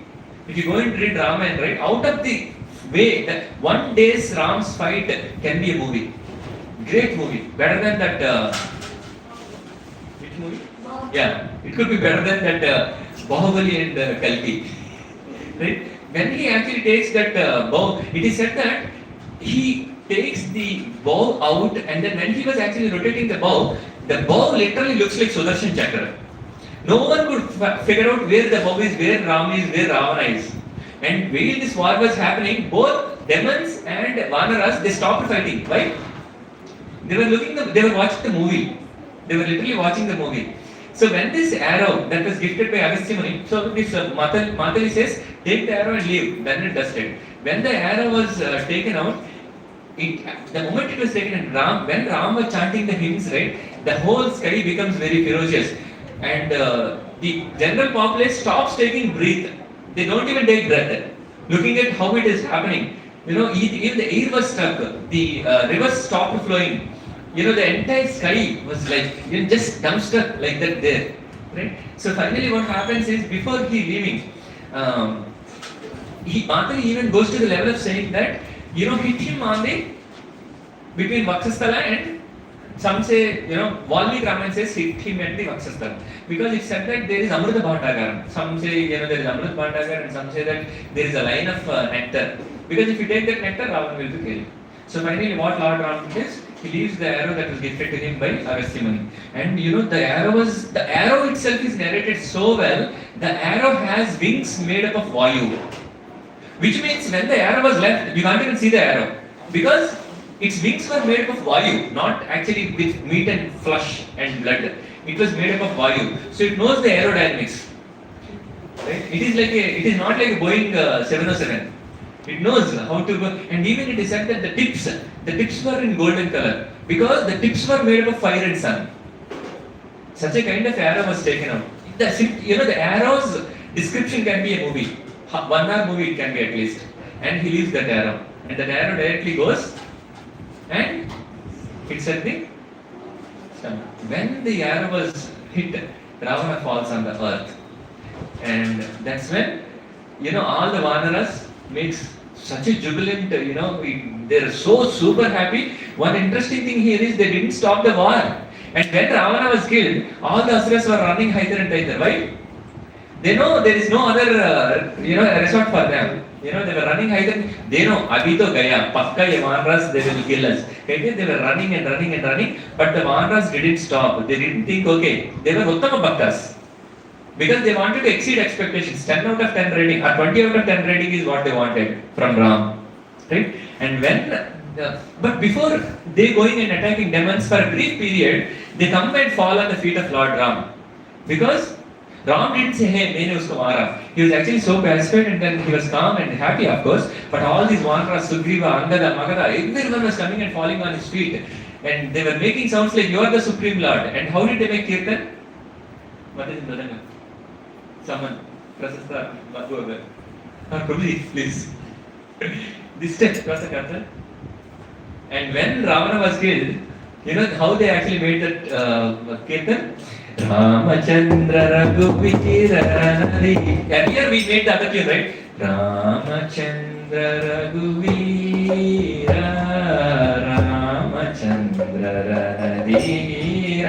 If you go and read Ramayana, right, out of the way, that one day's Ram's fight can be a movie. Great movie. Better than that, which movie? Yeah, it could be better than that Bahubali and Kalki. Right? When he actually takes that bow, it is said that he takes the bow out, and then when he was actually rotating the bow literally looks like Sudarshan Chakra. No one could figure out where the bow is, where Ram is, where Ravana is. And while this war was happening, both demons and Vanaras, they stopped fighting. Why? They were watching the movie. They were literally watching the movie. So when this arrow that was gifted by Agastya Muni, so this Matali says, take the arrow and leave, then it dusted. When the arrow was taken out, the moment it was taken, and when Ram was chanting the hymns, right, the whole sky becomes very ferocious. And the general populace stops taking breath. They don't even take breath. Looking at how it is happening. Even the air was stuck. The rivers stopped flowing. The entire sky was like, just dumpster like that there. Right? So finally what happens is, before he leaving, Matali even goes to the level of saying that, hit him on between Vakshasthala and some say, Valmiki Ramayana says hit him at the Vakshasthala. Because it said that there is Amrita Bhandagaram. Some say, there is Amrita Bhandagaram, and some say that there is a line of nectar. Because if you take that nectar, Ravana will be killed. So finally what Lord Ram does, he leaves the arrow that was gifted to him by Agastya Muni. And the arrow itself is narrated so well, the arrow has wings made up of Vayu. Which means when the arrow was left, you can't even see the arrow. Because its wings were made up of Vayu, not actually with meat and flesh and blood. It was made up of Vayu. So it knows the aerodynamics. Right? It is not like a Boeing 707. It knows how to go, and even it is said that the tips were in golden color because the tips were made up of fire and sun. Such a kind of arrow was taken out. The arrow's description can be a movie. 1 hour movie it can be at least. And he leaves that arrow. And that arrow directly goes and hits at the stomach. When the arrow was hit, Ravana falls on the earth. And that's when, all the Vanaras makes such a jubilant, they're so super happy. One interesting thing here is they didn't stop the war. And when Ravana was killed, all the Asuras were running hither and thither. Why? They know there is no other, a resort for them. They were running high. They know, Abhi to gaya, pakka ye Vanras, they will kill us. Okay, they were running and running and running, but the Vanras didn't stop. They didn't think, okay, they were Uttama Bhaktas. Because they wanted to exceed expectations. 10 out of 10 rating, or 20 out of 10 rating is what they wanted from Ram. Right? And but before they going and attacking demons for a brief period, they come and fall on the feet of Lord Ram. Because Ram didn't say, hey, maine usko mara. He was actually so pacified and then he was calm and happy, of course. But all these Vanras, Sugriva, Angada, Magadha, everyone was coming and falling on his feet. And they were making sounds like, you are the Supreme Lord. And how did they make Kirtan? What is it? Someone, Prasasta, whoever. Please. This step, Prasasta. And when Ravana was killed, how they actually made that Kirtan? Ramachandra Raghuvira Ranadi. And here we made the other tune, right? Ramachandra Raghuvira Ramachandra Ranadi.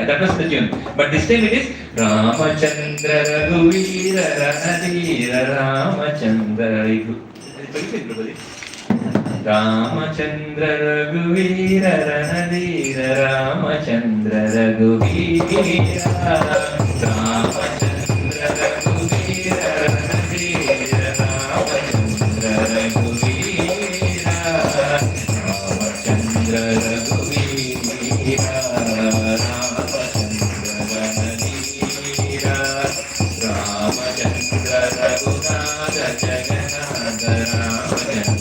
That was the tune. But this time it is Ramachandra Raghuvira Ranadi Ramachandra Raghuvira. Ramachandra Raghuvira Ranadira Ramachandra Raghuvira Ramachandra Raghuvira Ranadira Ramachandra Raghuvira Ramachandra Raghuvira Ramachandra Ranadira Ramachandra Raghunatha Jagannatha Ramachandra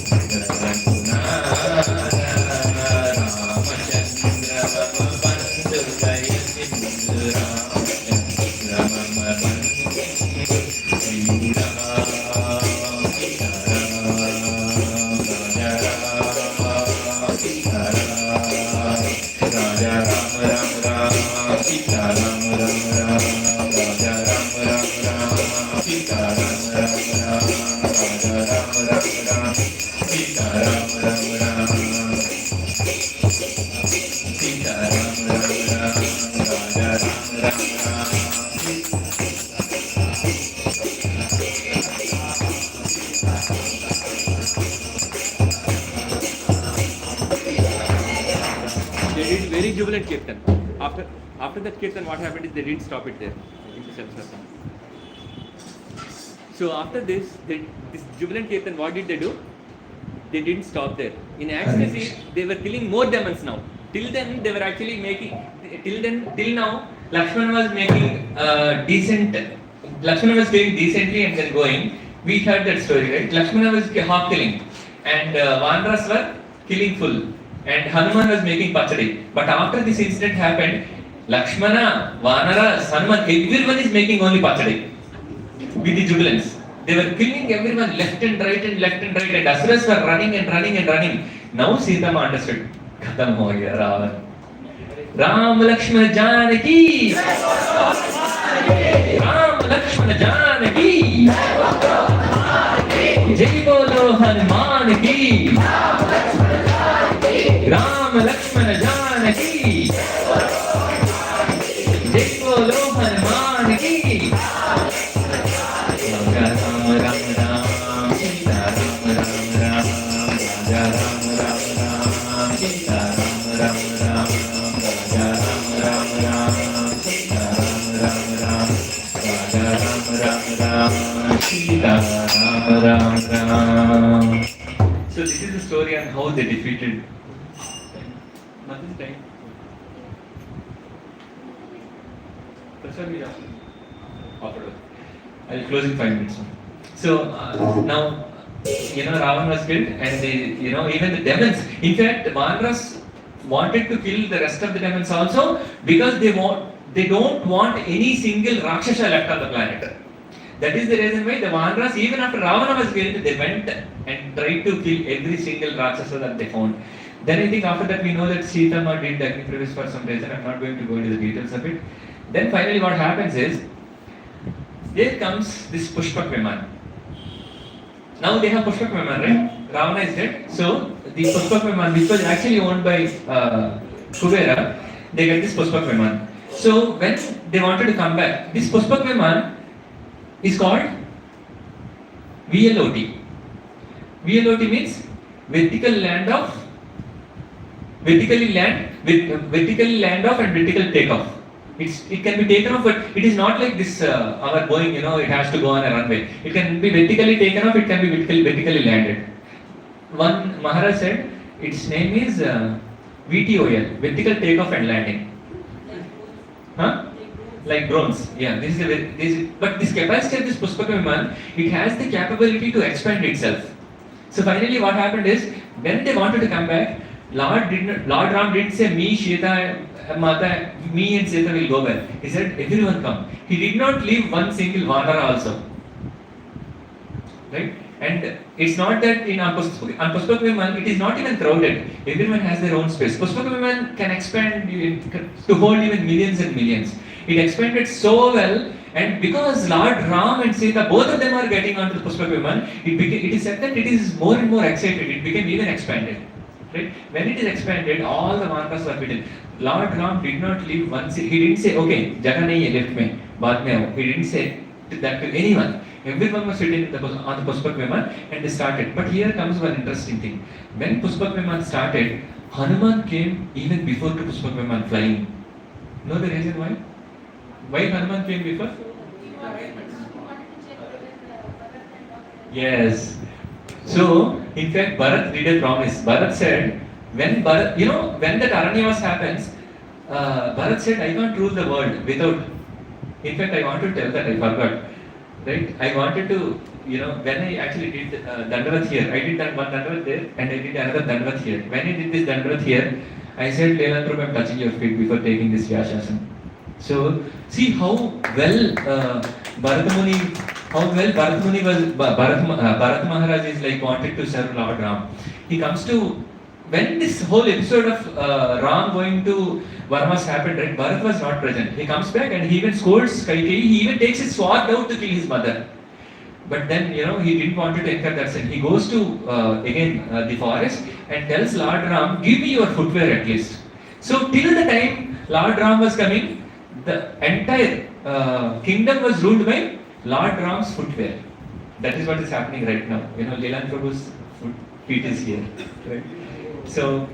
They did very jubilant kirtan. After that kirtan, what happened is they didn't stop it there. I think the So after this jubilant kirtan, what did they do? They didn't stop there. In ecstasy, they were killing more demons now. Till then, they were actually making. Till now, Lakshmana was making decent. Lakshmana was doing decently and then going. We heard that story, right? Lakshmana was half killing, and Vanras were killing full. And Hanuman was making pachadi. But after this incident happened, Lakshmana, Vanara, Hanuman, everyone is making only pachadi with the jubilance. They were killing everyone left and right and left and right, and Asuras were running and running and running. Now Sita understood. Khatam ho gaya Ravan. Ram Lakshmana Janaki. Ram Lakshmana Janaki. Jai Bolo Hanuman ki. Ram Lakshmana Janaki. Jai Bolo Hanuman ki. Ram Ram Ram Sita Ram Ram Ram Raja Ram Ram Ram Sita Ram Ram Ram Raja Ram Ram Ram Sita Ram Ram Ram Raja Ram Ram Ram Sita Ram Ram Ram. So this is the story on how they defeated. Nothing time. That's what we offered. I'll close in 5 minutes. So now, Ravan was killed, and even the demons. In fact, Vanras wanted to kill the rest of the demons also because they don't want any single Rakshasa left on the planet. That is the reason why the Vanras, even after Ravana was killed, they went and tried to kill every single Rakshasa that they found. Then I think after that we know that Sita did Agni-Pravesh for some reason. I'm not going to go into the details of it. Then finally what happens is, there comes this Pushpak Viman. Now they have Pushpak Viman, right? Ravana is dead. So the Pushpak Viman, which was actually owned by Kubera, they get this Pushpak Viman. So when they wanted to come back, this Pushpak Viman is called VLOT. VLOT means vertical land of vertically land with vertically land off and vertical takeoff. It can be taken off, but it is not like this our Boeing, it has to go on a runway. It can be vertically taken off, it can be vertically landed. One Maharaj said its name is VTOL, vertical takeoff and landing. Huh? Like drones. Yeah, but this capacity of this Puspaka Viman, it has the capability to expand itself. So finally what happened is, when they wanted to come back, Lord Ram didn't say, me, Sita, Mata, me and Sita will go back. He said, everyone come. He did not leave one single Vanara also. Right? And it's not that on Puspaka Viman, it is not even crowded. Everyone has their own space. Puspaka Viman can expand to hold even millions and millions. It expanded so well, and because Lord Ram and Sita, both of them are getting onto the Puspaka Viman, it is said that it is more and more excited. It became even expanded. Right? When it is expanded, all the Vanaras were fitted. Lord Ram did not leave one seat. He didn't say, okay, Jaga nahi hai, left mein, baad mein aao. He didn't say that to anyone. Everyone was sitting on the Puspaka Viman and they started. But here comes one interesting thing. When Puspaka Viman started, Hanuman came even before the Puspaka Viman flying. Know the reason why? Why Hanuman came before? Yes. So, in fact, Bharat did a promise. Bharat said, when that Aranyavas happens, Bharat said, I can't rule the world without. In fact, I want to tell that I forgot. Right? I wanted to, when I actually did Dandavat here, I did that one Dandavat there and I did another Dandavat here. When I did this Dandavat here, I said, Leland Prabhu, I'm touching your feet before taking this Vyashasana. So, see how well Bharat Muni was, Bharat Maharaj is like wanted to serve Lord Ram. He comes to, when this whole episode of Ram going to Varmas happened, right, Bharat was not present. He comes back and he even scolds Kaikeyi, he even takes his sword out to kill his mother. But then, he didn't want to incur that sin. He goes to, the forest and tells Lord Ram, give me your footwear at least. So, till the time Lord Ram was coming, the entire kingdom was ruled by Lord Ram's footwear. That is what is happening right now. Leland Prabhu's feet is here. Right? So,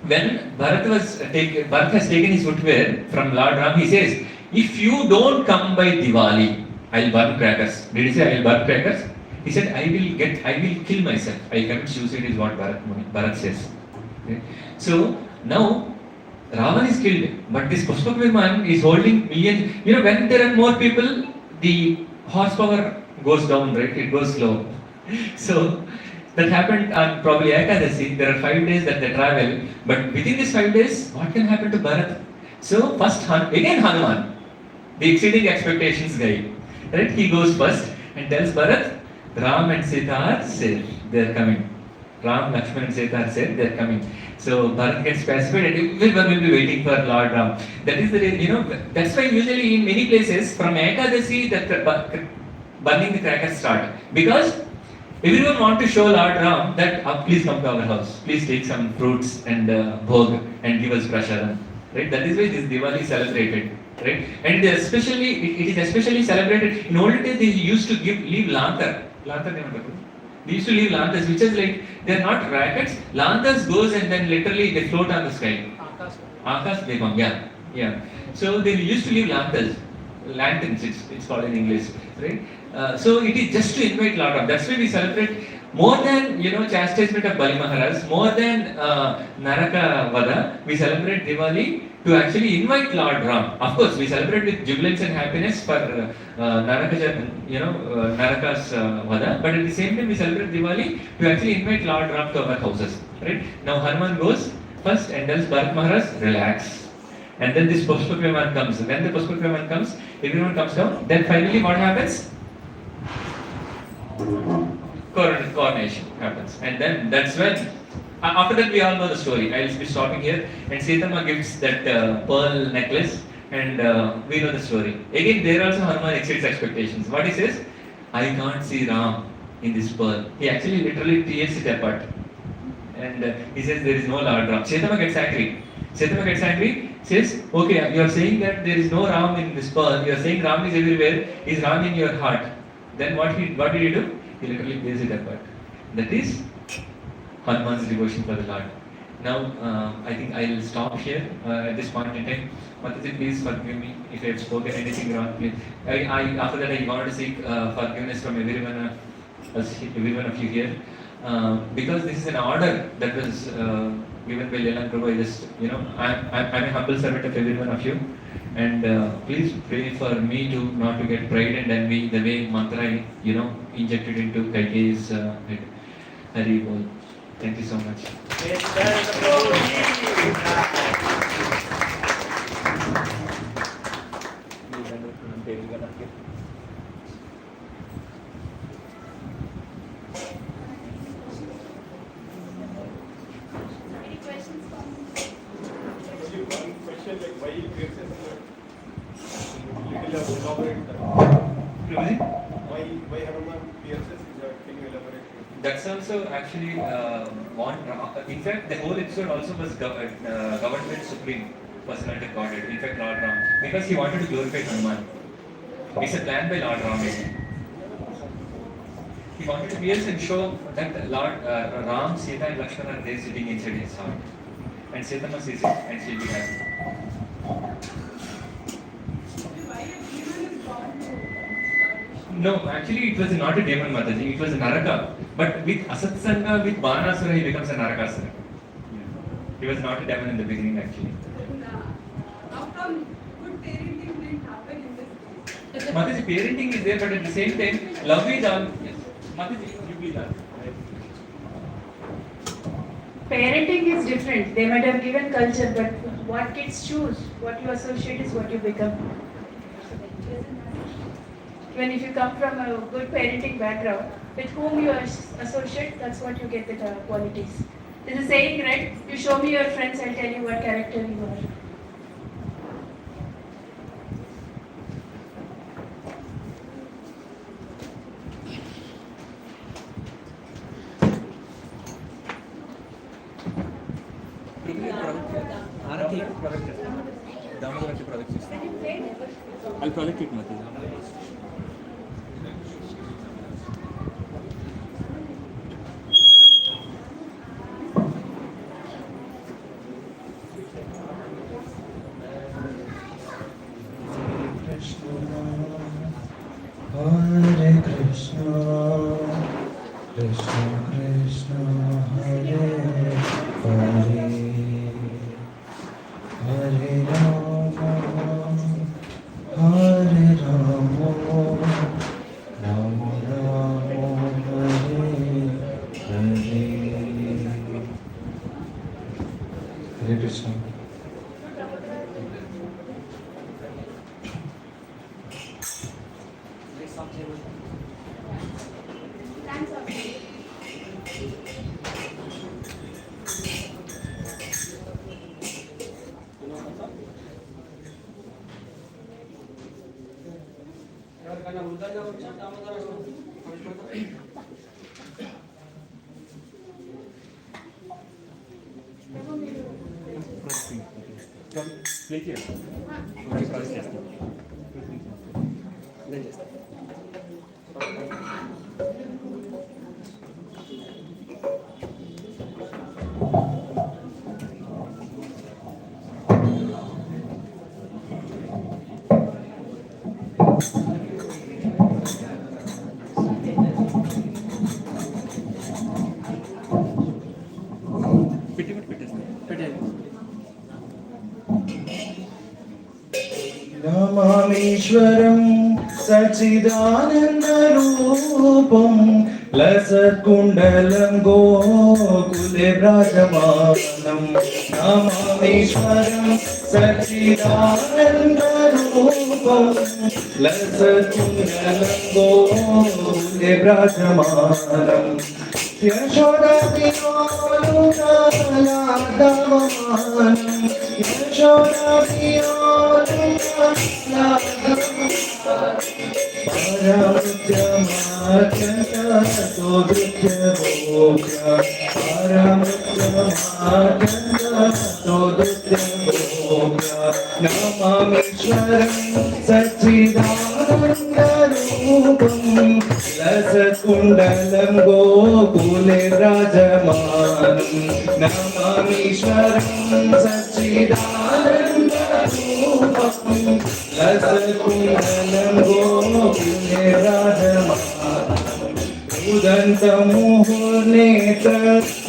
when Bharat has taken his footwear from Lord Ram, he says, if you don't come by Diwali, I'll burn crackers. Did he say I'll burn crackers? He said, I will kill myself. I commit suicide is what Bharat says. Okay? So, now, Ravan is killed, but this Puspaka Viman is holding millions. When there are more people, the horsepower goes down, right? It goes slow. So, that happened on probably Ekadasi. There are 5 days that they travel, but within these 5 days, what can happen to Bharat? So, first, again Hanuman, the exceeding expectations guy, right? He goes first and tells Bharat, Ram and Sita are safe, they are coming. Ram, Lakshman and Sita are safe, they are coming. So Bharat gets pacified and everyone will be waiting for Lord Ram. That is that's why usually in many places from Ekadasi the burning the crackers start. Because everyone want to show Lord Ram that please come to our house, please take some fruits and bhog and give us prasadam. Right? That is why this Diwali is celebrated. Right? And especially, it is especially celebrated. In old days they used to leave lantar. They used to leave lanterns, which is like, they are not rackets. Lanterns goes and then literally they float on the sky. Akash Devang, yeah. So they used to leave lanterns, it's called in English, right? So it is just to invite Lord Ram. That's why we celebrate more than, chastisement of Bali Maharaj, more than Naraka Vada, we celebrate Diwali to actually invite Lord Ram. Of course, we celebrate with jubilance and happiness for Naraka's Vada, but at the same time we celebrate Diwali to actually invite Lord Ram to our houses. Right? Now Hanuman goes first and tells Bharat Maharaj, relax. And then this Puspaka Viman comes. When the Puspaka Viman comes, everyone comes down. Then finally what happens? Coronation happens. And then that's when, after that we all know the story. I'll be stopping here. And Sitama gives that pearl necklace and we know the story. Again, there also Hanuman exceeds expectations. What he says? I can't see Ram in this pearl. He actually literally tears it apart. And he says there is no Lord Ram. Sitama gets angry. Says, okay, you are saying that there is no Ram in this pearl. You are saying Ram is everywhere. Is Ram in your heart? Then what did he do? He literally plays it apart. That is Hanuman's devotion for the Lord. Now, I think I'll stop here at this point in time. Mataji, please forgive me if I have spoken anything wrong. Please. After that, I want to seek forgiveness from everyone of you here. Because this is an order that was given by Leland Prabhu. I just, I'm a humble servant of every one of you. And please pray for me to not to get pride and envy the way mantra, injected into Kaikeyi's head. Hari Bol. Thank you so much. Any questions for me? Only one question, like why graces little elaborate why Hanuman pierces? Can you elaborate? That's also actually one. In fact, the whole episode also was governed by Supreme Personality of Godhead. In fact, Lord Ram, because he wanted to glorify Hanuman. It's a plan by Lord Ram. He wanted to pierce and show that Lord Ram, Sita, and Lakshmana are there sitting inside his heart, and Sita must sees it, and she'll be happy. Why a demon is born to No, actually, it was not a demon, Mataji. It was a Naraka. But with Asatsanga, with Banasura, he becomes a Narakasura. He was not a demon in the beginning, actually. how come good parenting didn't happen in this case? Mataji, parenting is there, but at the same time, love is all. Yes. Mataji, you please ask. Parenting is different. They might have given culture, but what kids choose, what you associate is what you become. Even if you come from a good parenting background, with whom you associate, that's what you get the qualities. There's a saying, right? You show me your friends, I'll tell you what character you are. I'll project it, Mati. Hare Krishna, Krishna Krishna, Hare Hare, Hare Rama, Hare Rama, Rama Rama, Hare Hare. Hare Krishna. Thanks, Abhi. Play here. Okay, project చేస్తాను. నేను చేస్తాను. నమామీశ్వరం సచ్చిదానందరూపం లసత్కుండలం గోకులే వ్రాజమానం నమామీశ్వరం సచ్చిదానందరూపం లసత్కుండలం గోకులే వ్రాజమానం యశోదాపియోలునాలాదవమానం నమామీశ్వరం సచ్చిదానందరూపం सच्चिदानन्दरूपं लसत्कुण्डलं गोकुले विराजमानं नमामीश्वरं सच्चिदानन्दरूपं लसत्कुण्डलं गोकुले विराजमानं उदन्तमुहुर्नेत्र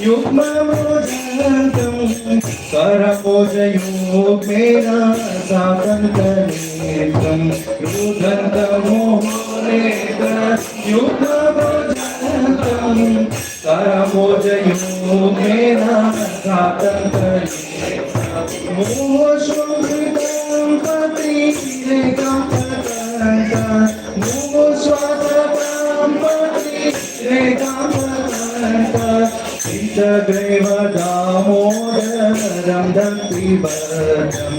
युग्ममुदन्तं करमोजयुग्मेन साकन्तनेत्रं रुदन्तमुहुर्नेत्र युग्ममुदन्तं करमोजयुग्मेन साकन्तनेत्रं मोहशोभितं पतिरेकं पतन्तं मोहस्वादं पतिरेकान्तः दामोदरं भक्तिवर्धं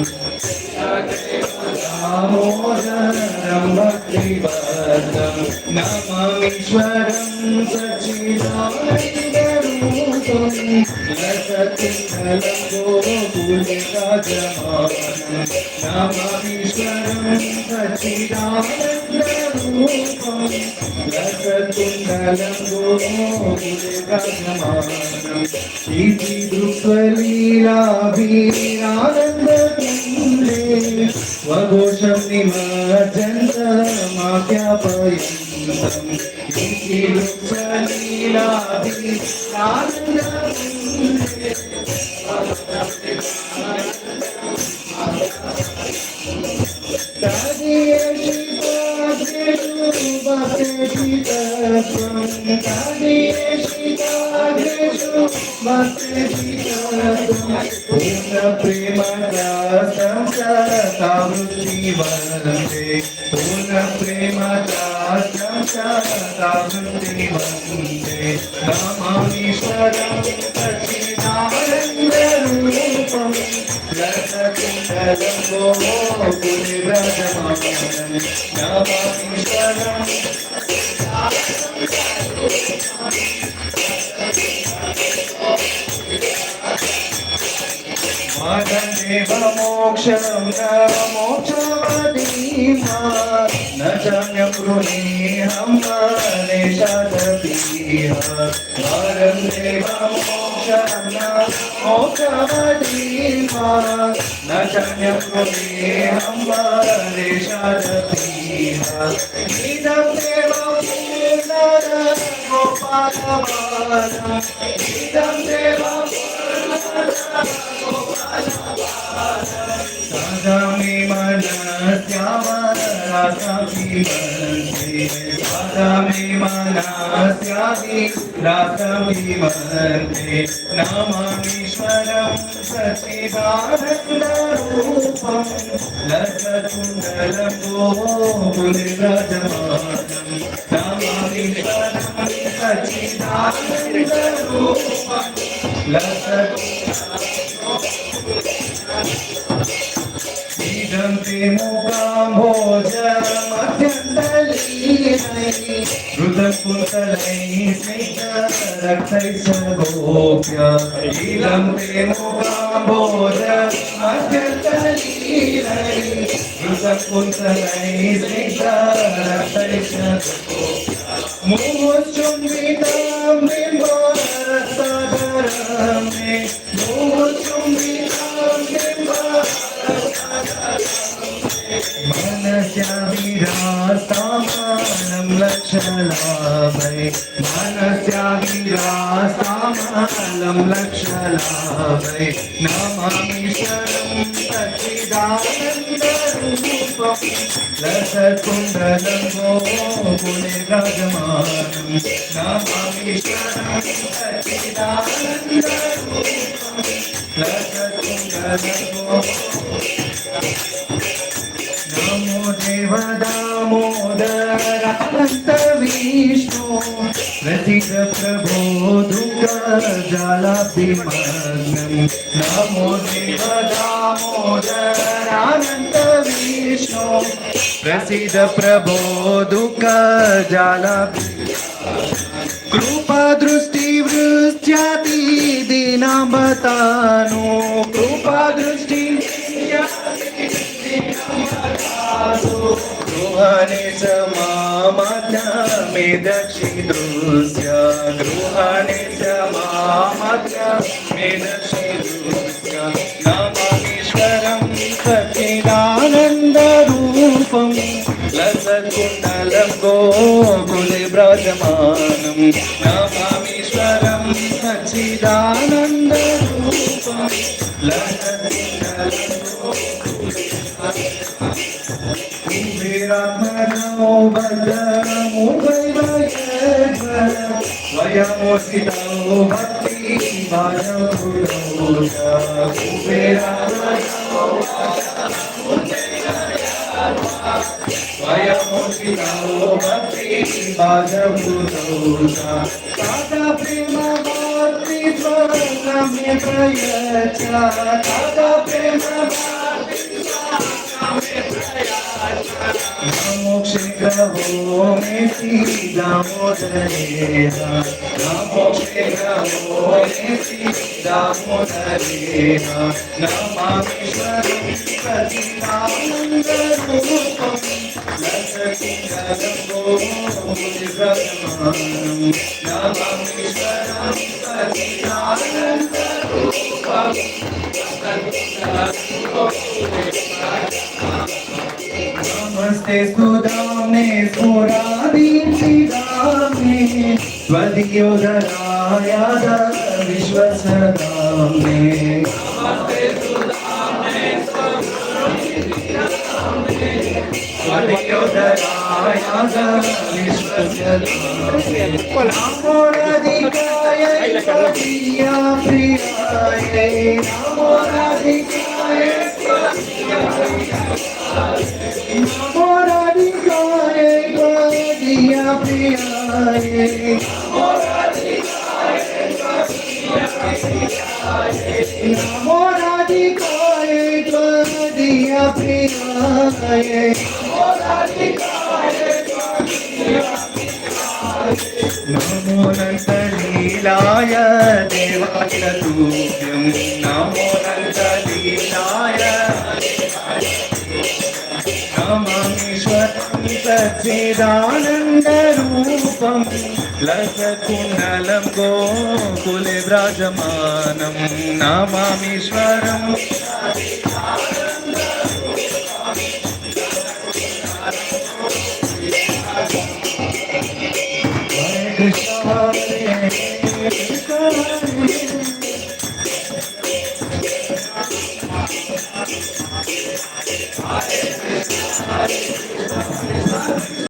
दामोदरं भक्तिवर्धं नमामीश्वरं सच्चिदानन्दरूपं लसत्कुण्डलं गोकुले विराजमानं नमामीश्वरं सच्चिदानन्दरूपं लसत्कुण्डलं गोकुले विराजमानं ीलाभिरानन्दकुण्डे स्वघोषं निमज्जन्तमाज्ञापयन्तम् लीलाभिरानन्दकुण्डे पूर्ण प्रेम दासं सतावृत्तिवन्दे पूर्ण प्रेम दासं सतावृत्तिवन्दे नमामीश्वरं सच्चिदानन्दरूपं लसत्कुण्डलं गोकुले विराजमानं नमामीश्वरं माधवेव मोक्षं न मोक्षवतीमा न चान्यं गृह्णीहं मनेशादपीह वरं देव मोक्षं न मोक्षवतीमा न चान्यं गृह्णीहं मनेशादपीह इदं देव गोपालबालम् इदं देव सादामि मनस्यावरासमिमन्ते सादामि मनस्याविरासमिमन्ते नमामीश्वरं सच्चिदानन्दरूपं लसत्कुण्डलं गोकुले विराजमानं नमामीश्वरं सच्चिदानन्दरूपं इदं ते मुकाम्भोजमत्यन्तलीनैः हृदकुन्तलैः स्निग्धरक्तैः सगोप्य इदं ते मुकाम्भोजमत्यन्तलीनैः हृदकुन्तलैः स्निग्धरक्तैः सगोप्य मुहुश्चुम्बितं बिम्बरसागरं मे मुहुश्चुम्बितं मनस्या विरास्तामानं लक्षलाभै मनस्या विरास्तामानं लक्षलाभै नमामीश्वरं सच्चिदानन्दरूपं लसत्कुण्डलं गोकुले विराजमानं नमामीश्वरं सच्चिदानन्दरूपं लसत्कुण्डलं नमो देव दामोदरानन्तविष्णु प्रसीद प्रभो दुःखजालाभिमग्नं नमो देव दामोदरानन्तविष्णु प्रसीद प्रभो दुःखजालाभिमग्नं कृपा दृष्टिवृष्ट्याति दीनावतानो कृपा दृष्टि कृपा गृहाणे च मामज्ञमे दक्षिदृश्य गृहाणे च मामज्ञमे दक्षिदृश्य नमामीश्वरं सच्चिदानन्दरूपं लसकुण्डलं गोकुले व्रजमानं नमामीश्वरं सच्चिदानन्दरूपं लसकुण्डलं कुबेरात्मनो भद्रमुपैवयेश्वर स्वयमोषितो भक्ति भाजपुरोषा कुबेरात्मनो स्वयमोषितो भक्ति भाजपुरोषा ताता प्रेम भक्ति स्वनमे प्रयच्छ ताता प्रेम नमो शिखरो मे दामोदरेहा नमो शिखरो मे दामोदरेहा नमामीश्वरं सच्चिदानन्दरूपं लसकुण्डलं गोकुलव्रजमानं नमामीश्वरं सच्चिदानन्दरूपं नमस्ते सुदाम्ने स्फुरादीप्तिदाम्ने स्वधियोधराय विश्वसदाम्ने नमस्ते सुदाम्ने स्वधियोधराय विश्वसदाम्ने नमो राधिकाय प्रिया प्रियाय नमो राधिकाय नमो राधिकाय प्रिया प्रियाय नमो राधिकाय नमो राधिकाय प्रिया प्रियाय नमो राधिकाय नमो नन्दलीलाय देवाकिलतुभ्यं नमो नन्दलीलाय नमामीश्वरं सच्चिदानन्दरूपं लसकुण्डलं गोकुले व्रजमानं नमामीश्वरं Hare